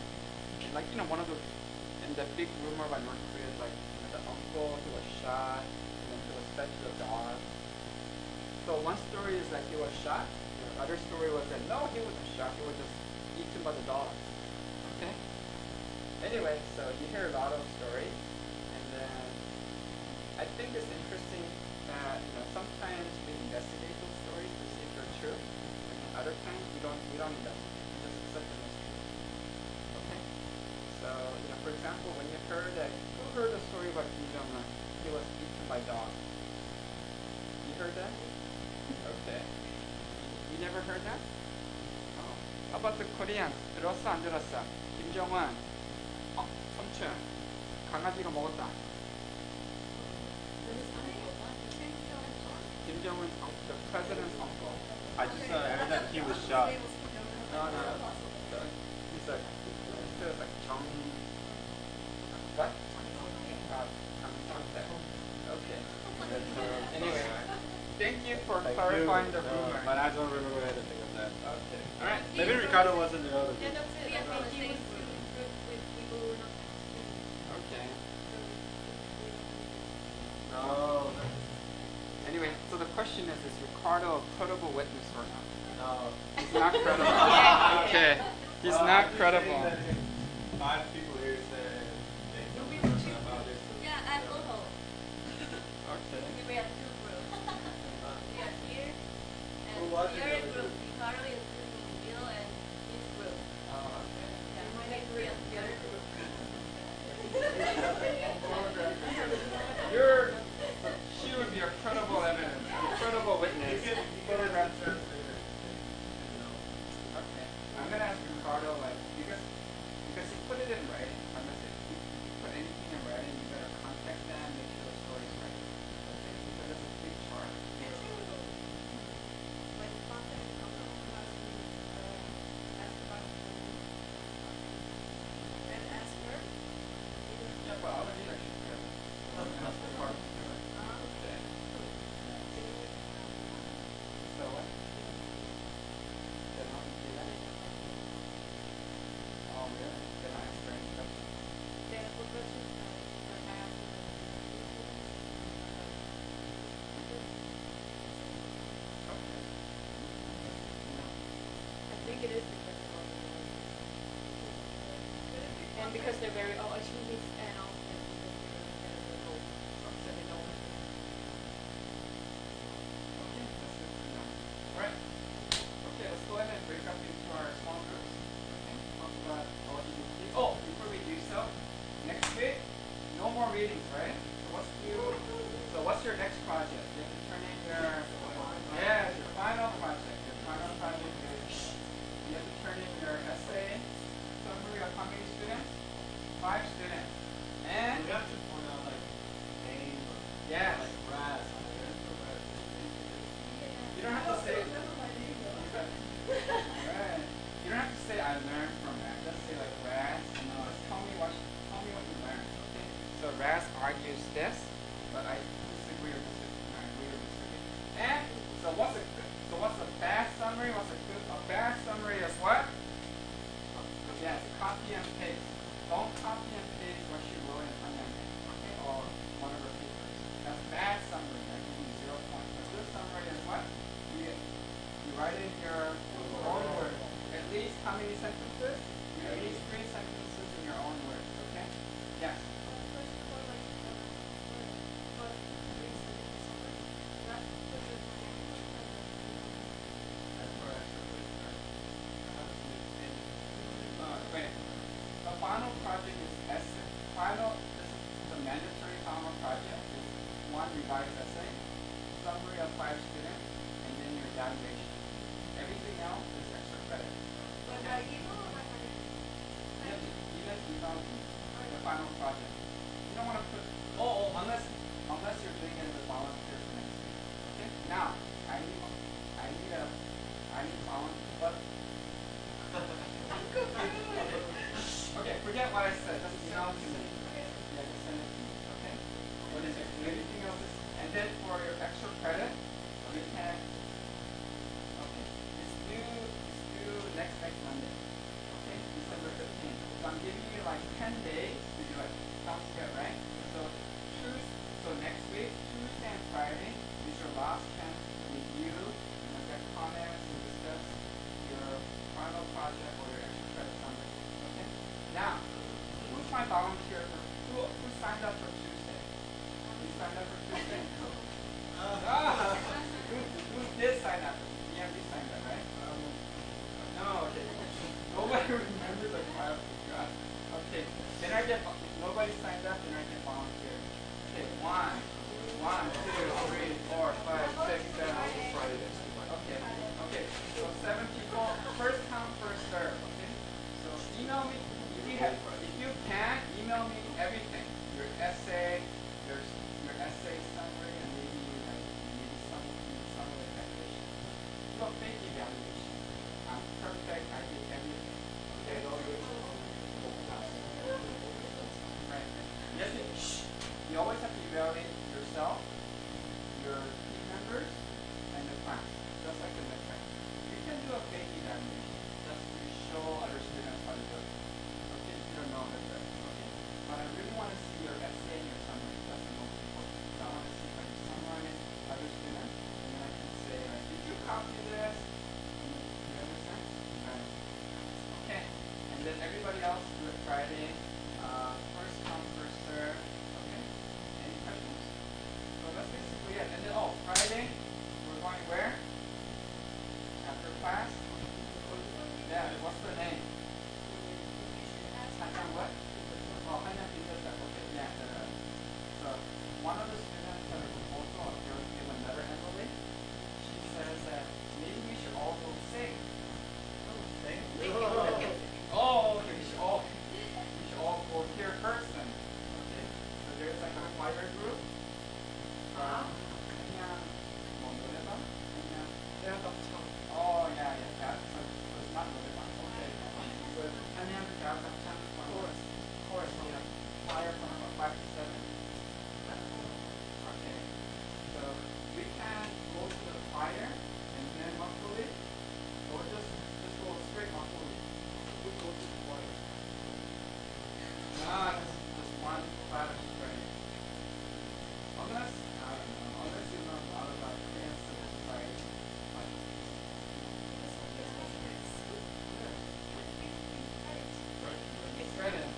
And like the big rumor about North Korea is like the uncle who was shot, and then he was fed to the dog. So So one story is that he was shot. The other story was that no, he wasn't shot. He was just eaten by the dogs. Okay. Anyway, so you hear a lot of stories, and then I think it's interesting that sometimes we investigate those stories to see if they're true, and then other times we don't investigate. We just accept them as true. Okay. So for example, when you heard who heard the story about Kim Jong-un? He was eaten by dogs. You heard that? Okay. You never heard that? Oh. How about the Koreans? 들었어 안 들었어? 김정은 삼촌 강아지가 먹었다. Kim Jong-un's uncle, the president's uncle. I just heard that he was shot. No. He's like, it's like Jong. What? Okay. Anyway, thank you for clarifying the rumor. But I don't remember anything of that. Okay. All right. Maybe Ricardo wasn't the other. Okay. No. Anyway, so the question is Ricardo a credible witness or not? No. He's not credible. Okay. He's not credible. 5 people here said they know something about this. Yeah, I photo. Okay. We have 2 groups. We are here, and Who was the it? other group, Ricardo is Bill and his group. Oh, okay. Yeah, my next group, the other group. She would be a credible evidence, a credible witness. Okay. I'm gonna ask Ricardo, because he put it in writing. I'm gonna say, if you put anything in writing, you better contact them, make sure the story's right. Okay? Because that's a big charge. Yeah, but all of you actually could. That's the part. Okay. So what? They're not gonna do that? Oh, really? They're not answering any questions? Okay. I think it is because they're all and because they're very achievist and also because they're old, so they know what Okay, that's good to know. Alright. Okay, let's go ahead and break up into our small groups. Okay, talk about LGBT. Oh, before we do so, next week, no more readings, right? So what's your next project? You have to turn in your final project. Your final project is you have to turn in your essay summary of how many students? 5 students. And We have to point out name or yes. RAS. You don't have to say right. You don't have to say I learned from that. Just say Raz. Just tell me what you learned. Okay. So Raz argues this, but I disagree or disagree. I agree or disagree. And so what's a bad summary? A bad summary is what? Yes, copy and paste. Don't copy and paste what she wrote in Hanyang, okay, or one of her papers. That's bad summary. I give you 0 points. A good summary is what? You write in your own words. At least how many sentences? At least 3 sentences in your own words. Okay? Yes. Wait. The final project is essay. This is the mandatory final project. Is 1 revised essay, summary of 5 students, and then your evaluation. Everything else is extra credit. Even email the final project. You don't want to put unless you're doing it as a volunteer for next week. Okay? Now I need volunteer, but okay, forget what I said. Just email to me. Yeah, just send it to me. Okay? What is it? Everything else is, and then for your extra credit, you can. Okay, it's due next Monday. Okay, December 15th. So I'm giving you 10 days to do it. Sounds good, right? So next week, Tuesday and Friday is your last chance to review volunteer for who signed up for Tuesday? You signed up for Tuesday? Who did sign up? Yeah, you signed up, right? No, okay. Nobody remembers the class. Okay. Then I get nobody signed up, then I can volunteer. Okay, 1, 2, 3, 4, 5, 6, 7. Okay. Okay. So 7 people. First come, first serve. Okay. So email me if you can. Email me everything. Your essay, your essay summary, and maybe some evaluation. Do a fake evaluation. I'm perfect. I did everything. Okay. Right. Yes. You always have to evaluate yourself, your team members, and the class, just like the midterm. You can do a fake evaluation just to show other students how to do it. Okay, if you don't know the trick. Okay. But I really want to see your essay and your summary. That's the most important. So I want to see how you summarize other students, and then I can say, like, did you copy this? You understand? Right. Okay. And then everybody else do it Friday. First come, first serve. Okay. Any questions? So that's basically it. And then Friday, we're going where? After class? Yeah, what's the name? Hanyan what? Oh, Hanyan Pizza. Okay, yeah. So one of the students had a proposal of her name another Emily. She says that maybe we should all go sing. Sing? Oh, okay. We should all go hear her sing. Okay. So there's like a choir group. 그냥 뭐 노래방? 그냥 대학합창. Oh yeah, that. So it's not 노래방. Okay. So 그냥 대학합창 chorus, yeah. Choir from 5 to 7. Okay. So we can go to the choir and then Makuli, or just go straight Makuli. We go to the choir. Just one class straight. Unless you know a lot about Korean civil society. Credit.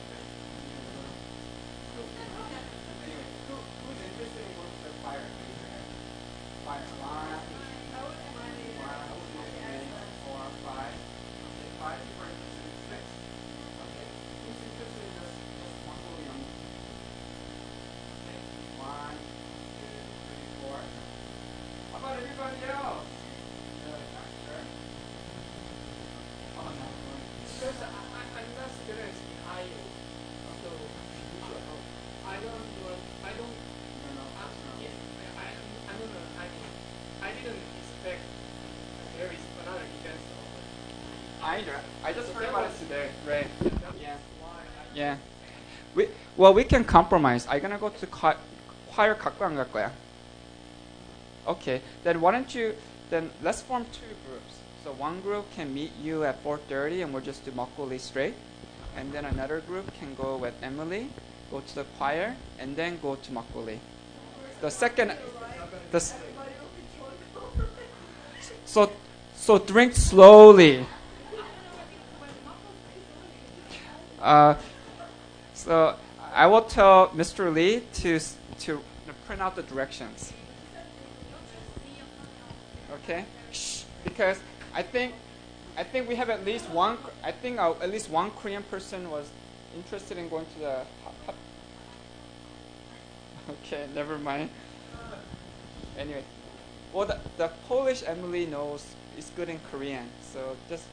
Anyway, who's interested in going to the choir? Raise your hand. Choir. 1, 2, 3, 4, 5. Okay, 5 people are interested in 6. Okay, who's interested in just one whole young? Okay, 1, 2, 3, 4. How about everybody else? Really not sure? Oh no. Because I'm not students in IU, so I don't. Yes, I don't know. I didn't expect there is another event. Either. I just heard about it today. Right. Yeah. Yeah. Yeah. We can compromise. I'm gonna go to choir. 갖고 안 갈 거야. Okay. Then why don't you? Then let's form 2 groups. So one group can meet you at 4:30, and we'll just do Makgeolli straight. And then another group can go with Emily, go to the choir, and then go to Makgeolli. The second. So drink slowly. So I will tell Mr. Lee to print out the directions. Okay? Shh, because I think we have at least one. I think at least one Korean person was interested in going to the. Okay, never mind. Anyway, well, the Polish Emily knows is good in Korean, so just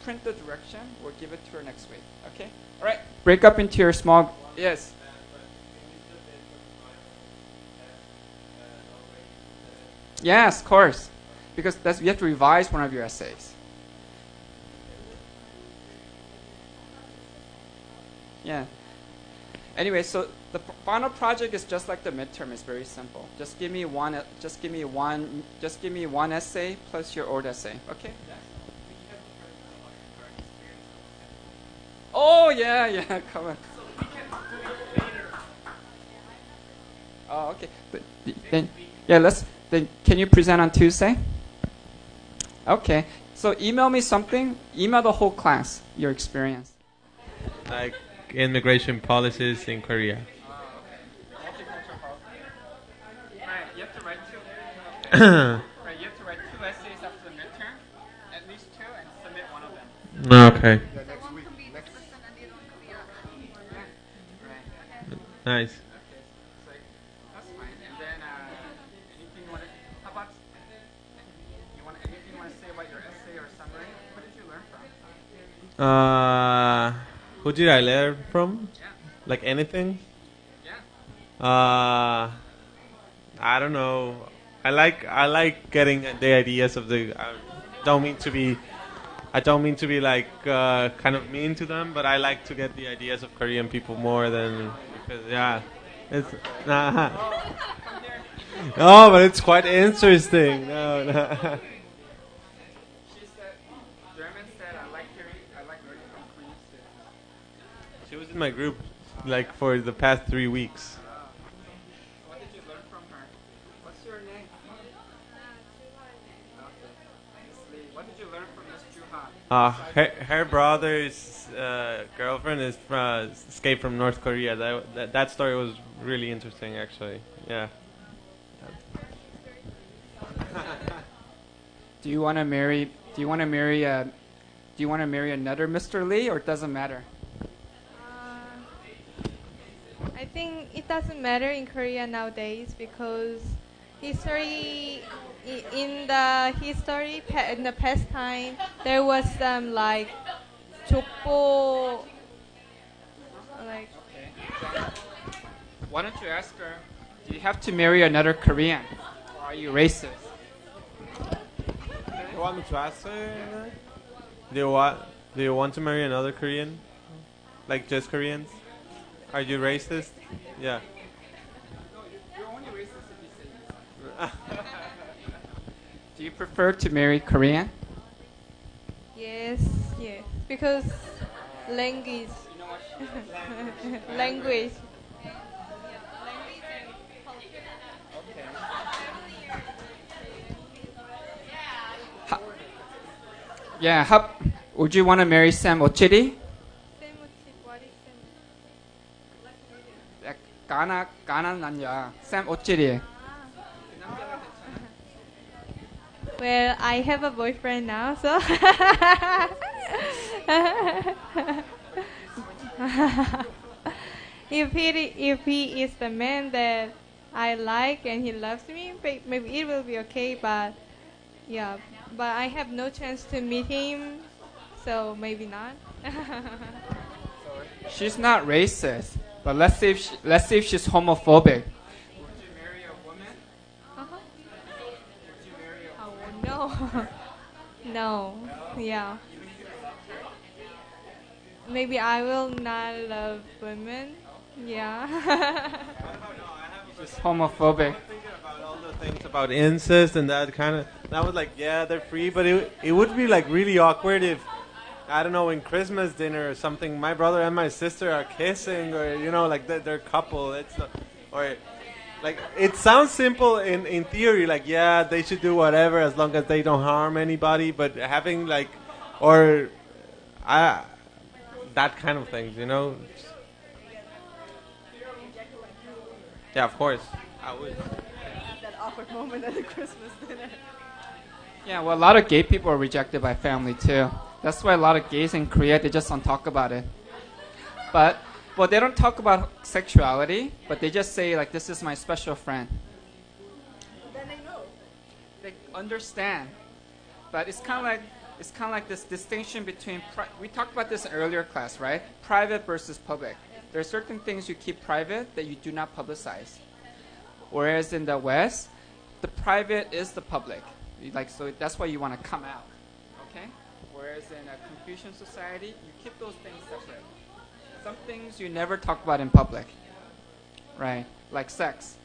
print the direction. We'll give it to her next week. Okay. All right. Break up into your small. Yes. Yes, of course. Because you have to revise one of your essays. Yeah. Anyway, so the final project is just like the midterm. It's very simple. Just give me one essay plus your old essay. Okay. Yes. Oh yeah. Come on. Oh, okay. Then Then can you present on Tuesday? Okay. So email me something. Email the whole class your experience. Like immigration policies in Korea. Multicultural policy. Right, you have to write two. Right, you have to write two essays after the midterm, at least two, and submit one of them. Okay. So one can be Muslim and the other one can be Arab. Right. Nice. Okay, so that's fine. And then anything you want to? How about anything you want to say about your essay or summary? What did you learn from? Who did I learn from? Yeah. Like anything? Yeah. I don't know. I like getting the ideas of the. I don't mean to be like kind of mean to them, but I like to get the ideas of Korean people more than because it's no, but it's quite interesting. No. She said, German said, I like learning from Korean students. She was in my group like for the past 3 weeks. What did you learn from her? What's your name? Okay. What did you learn from Miss Juha? Her brother's girlfriend is escaped from North Korea. That story was really interesting, actually. Yeah. Do you want to marry another Mr. Lee, or it doesn't matter? I think it doesn't matter in Korea nowadays because in the past time there was some like 족보 like Why don't you ask her, do you have to marry another Korean? Or are you racist? You want me to ask her? Do you want to marry another Korean? Like just Koreans? Are you racist? Yeah. No, you're only racist if you say yes. Do you prefer to marry Korean? yes because language language Yeah, would you want to marry Sam Ochiri? 까나 남자 Sam Ochiri. Well, I have a boyfriend now, so if he is the man that I like and he loves me, maybe it will be okay. But I have no chance to meet him, so maybe not. She's not racist, but let's say if she's homophobic. Would you marry a woman? Would you marry a woman? No, yeah. Maybe I will not love women. Yeah. Just homophobic. Thinking about all the things about incest and that kind of. I was like, yeah, they're free, but it would be like really awkward if, I don't know, in Christmas dinner or something, my brother and my sister are kissing, or like they're a couple. It's not, or like it sounds simple in theory, like yeah, they should do whatever as long as they don't harm anybody. But having like, that kind of things, Yeah, of course, I would. That awkward moment at the Christmas dinner. Yeah, well, a lot of gay people are rejected by family too. That's why a lot of gays in Korea, they just don't talk about it. But, well, they don't talk about sexuality, but they just say, like, this is my special friend. Then they know. They understand. But it's kind of like this distinction between, we talked about this in earlier class, right? Private versus public. There are certain things you keep private that you do not publicize. Whereas in the West, the private is the public. So that's why you want to come out, okay? Whereas in a Confucian society, you keep those things separate. Some things you never talk about in public, right? Like sex.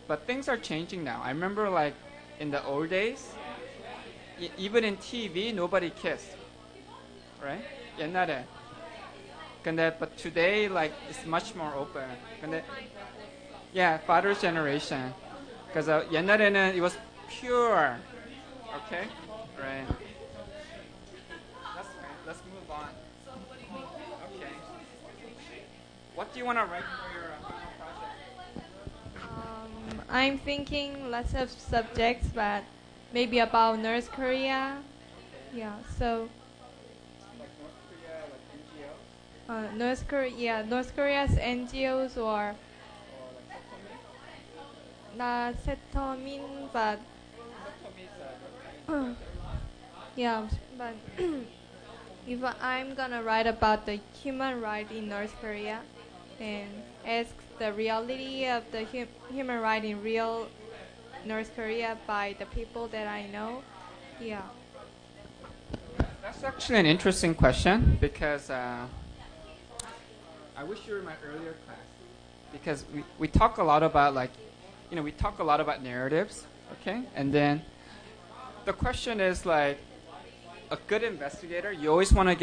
But things are changing now. I remember like in the old days, even in TV, nobody kissed, right? 옛날에. But today, like, it's much more open. Yeah, father's generation. Because 옛날에는 it was pure. Okay? Right. That's right. Let's move on. Okay. What do you want to write for your final project? I'm thinking lots of subjects, but maybe about North Korea. Yeah, so Like North Korea, like NGOs? North Korea's NGOs or Or like not settlement, but Satomi? yeah, but if I'm gonna write about the human right in North Korea and ask the reality of the human right in real North Korea by the people that I know, yeah. That's actually an interesting question because I wish you were in my earlier class because we talk a lot about we talk a lot about narratives, okay? And then the question is like a good investigator, you always want to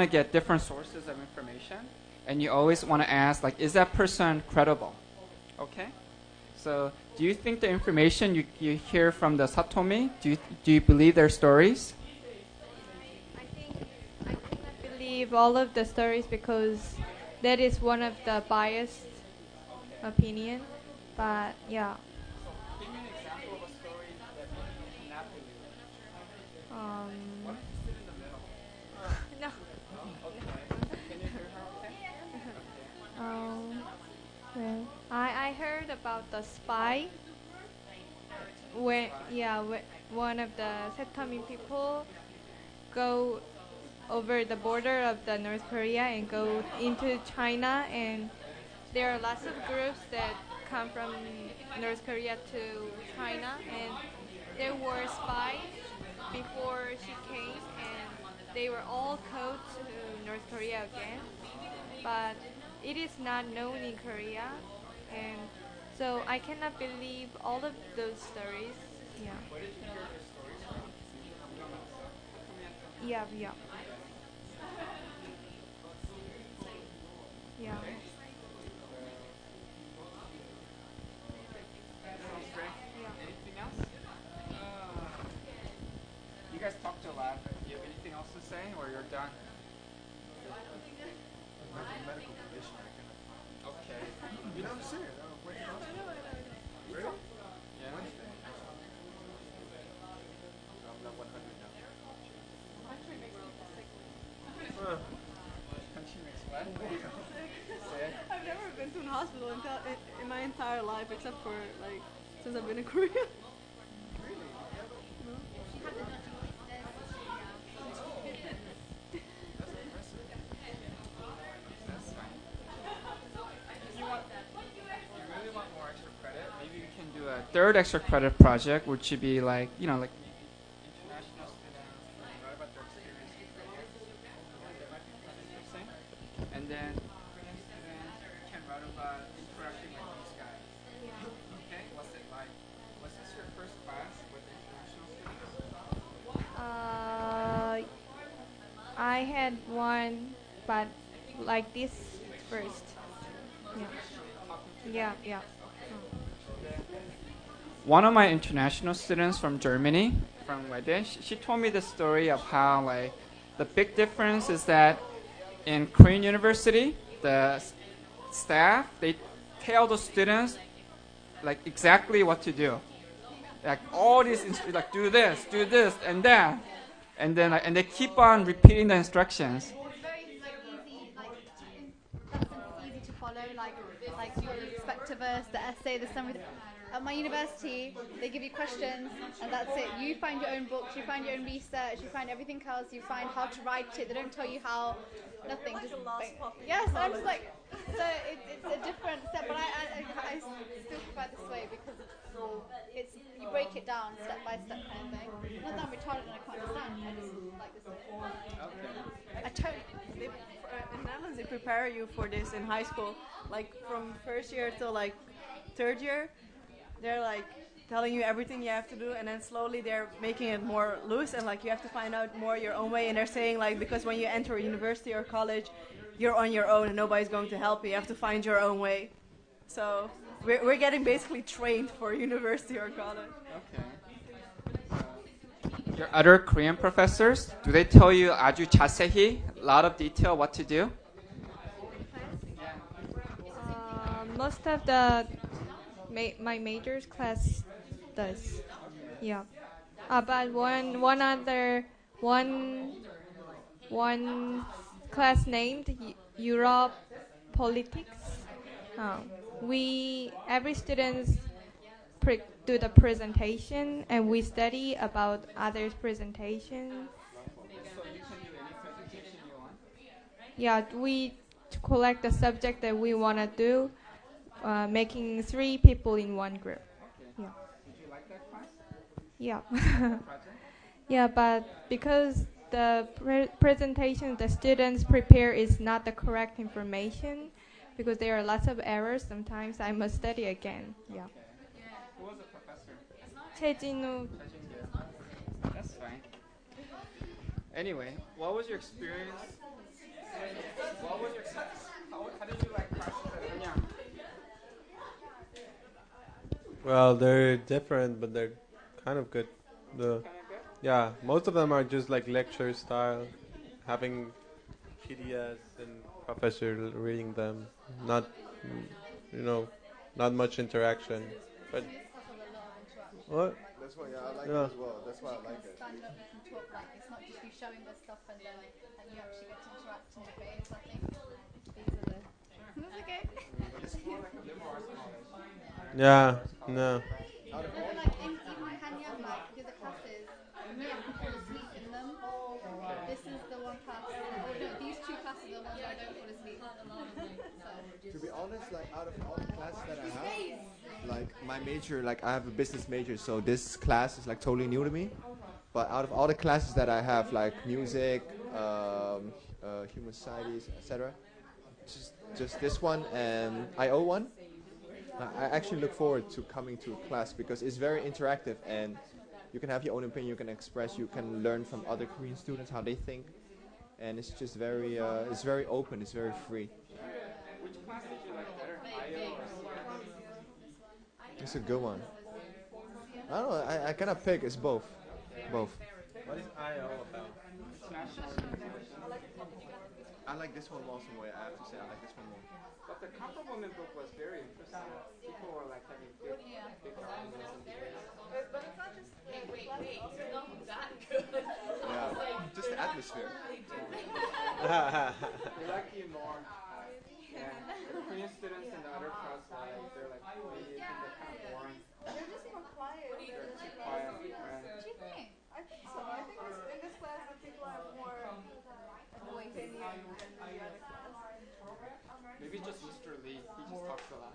get different sources of information, and you always want to ask like, is that person credible? Okay? So do you think the information you hear from the Satomi, do you believe their stories? I cannot believe all of the stories because that is one of the biased opinion. But yeah. Give me an example of a story that you cannot believe. What if you sit in the middle? No. Okay. Can you hear her okay? Well, I heard about the spy. One of the Setomi people go over the border of the North Korea and go into China, and there are lots of groups that come from North Korea to China, and there were spies before she came, and they were all called to North Korea again, but it is not known in Korea, and so I cannot believe all of those stories. Yeah. Where did you hear her stories from? You don't know. Yeah. Yeah. Sounds great. Anything else? You guys talked a lot. Do you have anything else to say, or you're done? Medical condition I cannot. Okay. You don't say it. Where can I Really? Yeah. Wednesday. I'm not 100 now. Country makes what? I've never been to a hospital in my entire life except for like since I've been in Korea. That's fine. If you really want more extra credit, maybe you can do a third extra credit project, which should be like, like international students, write about their experience in Korea. That might be kind of interesting. And then Korean students can write about interacting with these guys. Okay, what's it like? Was this your first class with international students? I had one, but like this first. Yeah. One of my international students from Germany, from Wede, she told me the story of how like the big difference is that in Korean university, the staff, they tell the students like exactly what to do. Like all these like do this, and that, and then and they keep on repeating the instructions. It's very easy, that's easy to follow. Like the Spectivus, the essay, the summary. At my university, they give you questions, and that's it. You find your own books, you find your own research, you find everything else. You find how to write it. They don't tell you how. Nothing. Like just a lost puppy. yes, I'm just like. So it's a different step, but I still prefer this way because it's you break it down step by step kind of thing. Not that I'm retarded and I can't understand. I just like this way. I totally. In Netherlands, they prepare you for this in high school, like from first year till like third year. They're like telling you everything you have to do, and then slowly they're making it more loose, and like you have to find out more your own way. And they're saying like because when you enter a university or college, you're on your own and nobody's going to help you. You have to find your own way. So we're getting basically trained for university or college. Okay. Your other Korean professors, do they tell you 아주 자세히, a lot of detail what to do? most of the my majors class does. Yeah. But one class named Europe Politics. We every student do the presentation, and we study about others' presentation. So you can do any presentation you want. Yeah, we collect the subject that we want to do, making 3 people in one group. Okay. Yeah. Did you like that class? Yeah. Project? Yeah, but because the presentation the students prepare is not the correct information, because there are lots of errors, sometimes I must study again. Yeah. Okay. Who was the professor? 최진우. That's fine. Anyway, what was your experience? What was your how did you like classes at Anyang? Well, they're different, but they're kind of good. Yeah, most of them are just like lecture style, having PDS and professor reading them. Not, not much interaction. But what? That's why I like Yeah. it as well. That's why I like it. Stand up, you can talk, like it's not just you showing the stuff and then you actually get to interact and debate. I think these are the. That's okay. Yeah, no. But then, like in Hanyang, like the other classes, you can fall asleep in them. This is the one class. Oh no, these 2 classes are the ones where I don't fall asleep. To be honest, like out of all the classes that I have, like my major, like I have a business major, so this class is like totally new to me. But out of all the classes that I have, like music, human societies, etc., just this one and IO one, I actually look forward to coming to class because it's very interactive and you can have your own opinion, you can express, you can learn from other Korean students how they think, and it's just it's very open, it's very free. Which class did you like better? IO or CS? It's a good one. I don't know, I cannot pick, it's both. Both. What is IO about? International I like this one also more, I have to say I like this one more. But the comparable book was very interesting. People were like having big arguments and debates. But it's not just Wait, you're not that good. Yeah, just the atmosphere. They like you more. Yeah. The Korean students in the other class, they're like, maybe you think they're kind of boring. they're just more quiet. They're too quiet. Right. What do you think? I think so. I think in this class the people have more opinion than the other class. Maybe just Mr. Lee. He just talks a lot.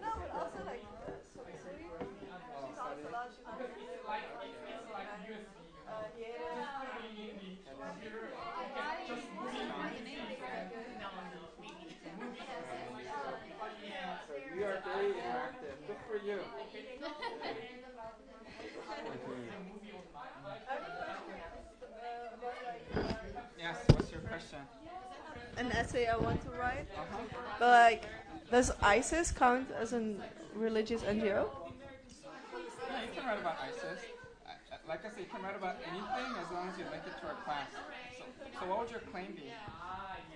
No, but also like Suri, she talks a lot. She wants to do like So you are very interactive. Good for you. Yes, what's your question? an essay I want to write. But like, does ISIS count as a religious NGO? Yeah, you can write about ISIS. Like I said, you can write about anything as long as you link it to our class. So what would your claim be?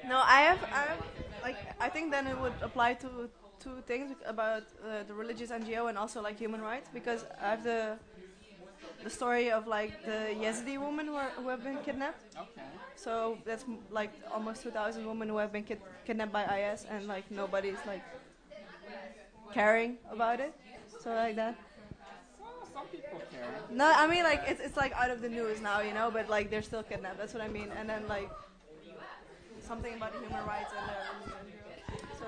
No, I think then it would apply to 2 things about the religious NGO and also like human rights, because I have the story of like the Yazidi women who have been kidnapped. Okay. So that's like almost 2,000 women who have been kidnapped by IS, and like nobody's like caring about it. So like that. Well, some people care. No, I mean like it's like out of the news now, but like they're still kidnapped. That's what I mean. And then like something about the human rights and so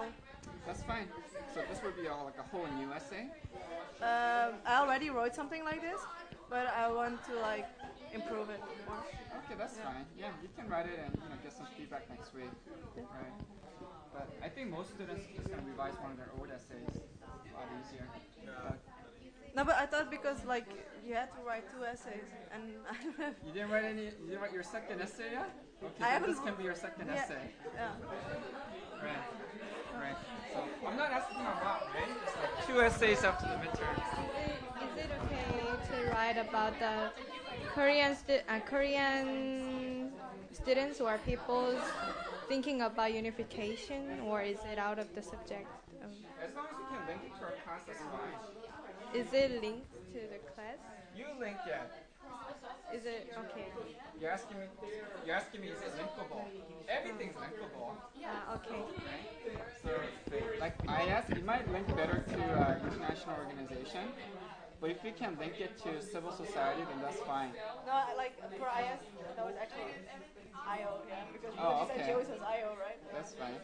That's fine. So this would be like a whole new essay? I already wrote something like this, but I want to like improve it more. Okay, that's fine. Yeah, you can write it and get some feedback next week. Right. But I think most students are just gonna revise one of their old essays. A lot easier. No, but I thought because like you had to write 2 essays, and I don't have. You didn't write your second essay yet? Okay, I then this haven't- can be your second yeah, essay. Yeah. Right. So I'm not asking a lot, right? It's like 2 essays after the midterm. Is it okay to write about the Korean students or people's thinking about unification, or is it out of the subject? As long as you can link it to our class, that's fine. Is it linked to the class? You link it. Is it okay? You're asking me, is it linkable? Everything's linkable. Okay. Right? So, like IS, it might link better to international organization, but if you can link it to civil society, then that's fine. No, like for IS, that was actually IO, yeah, because Oh, you said okay. NGOs was IO, right? That's fine.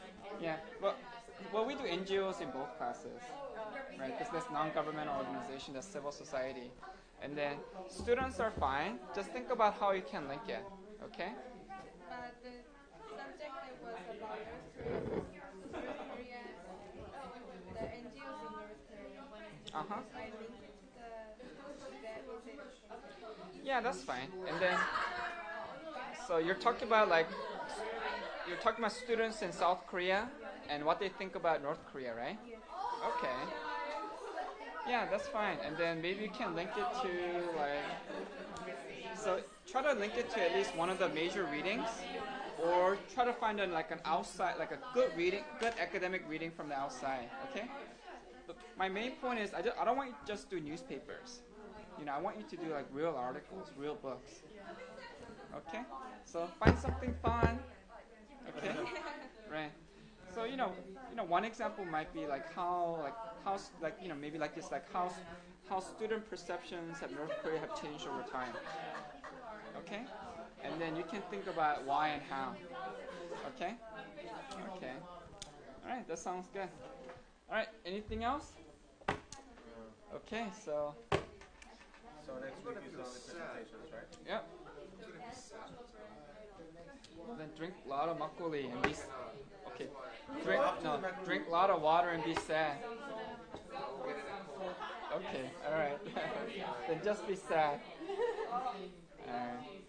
Yeah. Well, we do NGOs in both classes, right? Because there's non-governmental organization, there's civil society, and then students are fine. Just think about how you can link it. Okay. But the subject that was about North Korea, the NGOs in North Korea. Uh-huh. If I link it to that, is it okay? Yeah, that's fine. And then, so you're talking about students in South Korea and what they think about North Korea, right? Okay. Yeah, that's fine. And then maybe you can link it to so try to link it to at least one of the major readings, or try to find an outside, like a good academic reading from the outside. Okay. But my main point is I don't want you to just do newspapers. I want you to do like real articles, real books. Okay? So find something fun. Okay? Right. So one example might be how student perceptions of North Korea have changed over time. Okay? And then you can think about why and how. Okay? Okay. All right, that sounds good. All right, anything else? Okay, so next week is all the presentations, right? Yep. Then drink a lot of makgeolli and be okay. Drink a lot of water and be sad. Okay, all right. Then just be sad. Alright.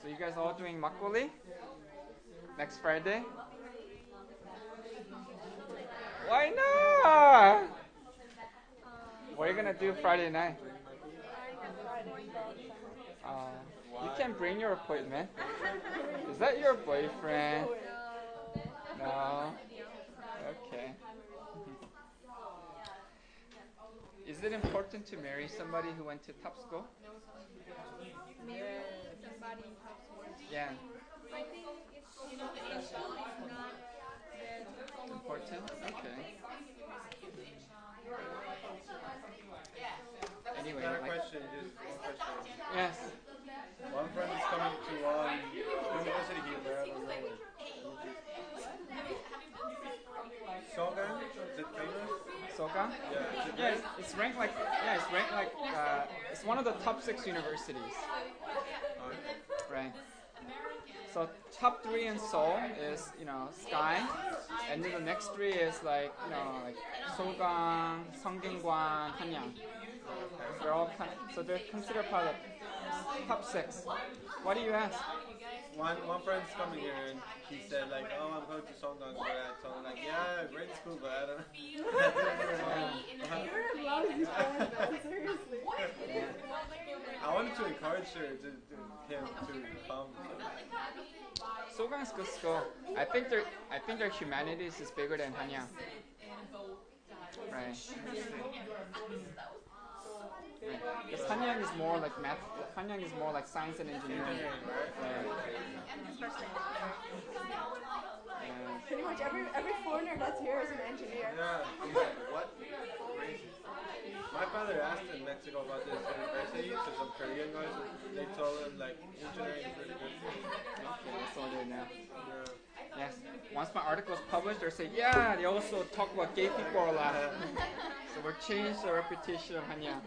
So you guys all doing makgeolli next Friday? Why not? What are you gonna do Friday night? You can bring your appointment. Is that your boyfriend? No. Okay. Is it important to marry somebody who went to top school? Marry somebody in top school. Yeah. I think it's not that Important? Okay. Anyway, Got a question, just one question. Yes. One friend is coming to university here, but I don't know it. Sogan, is it famous? Soga? Yeah, it's ranked like it's one of the top 6 universities. Right. So top 3 in Seoul is Sky, and then the next 3 is like Sogang, Songgyeongwan, Hanyang. They're all so they're considered part of the top 6. Why do you ask? One friend's coming here and he said like, oh, I'm going to Songgang for that. So I'm like, yeah, great school, but I don't know. You're a lousy friend, though, seriously. I wanted to encourage him to come. Sogang is good school. I think their humanities is bigger than Hanyang. Right. Because Hanyang is more like math. Hanyang is more like science and engineering. Pretty much every foreigner that's here is an engineer. Yeah, I'm like, what? Crazy. My father asked in Mexico about this university to some Korean guys, and they told him like engineering is really good. Okay, that's all they know. Yes. Once my article is published, they say, yeah, they also talk about gay people a lot. So we'll change the reputation of Hanyang.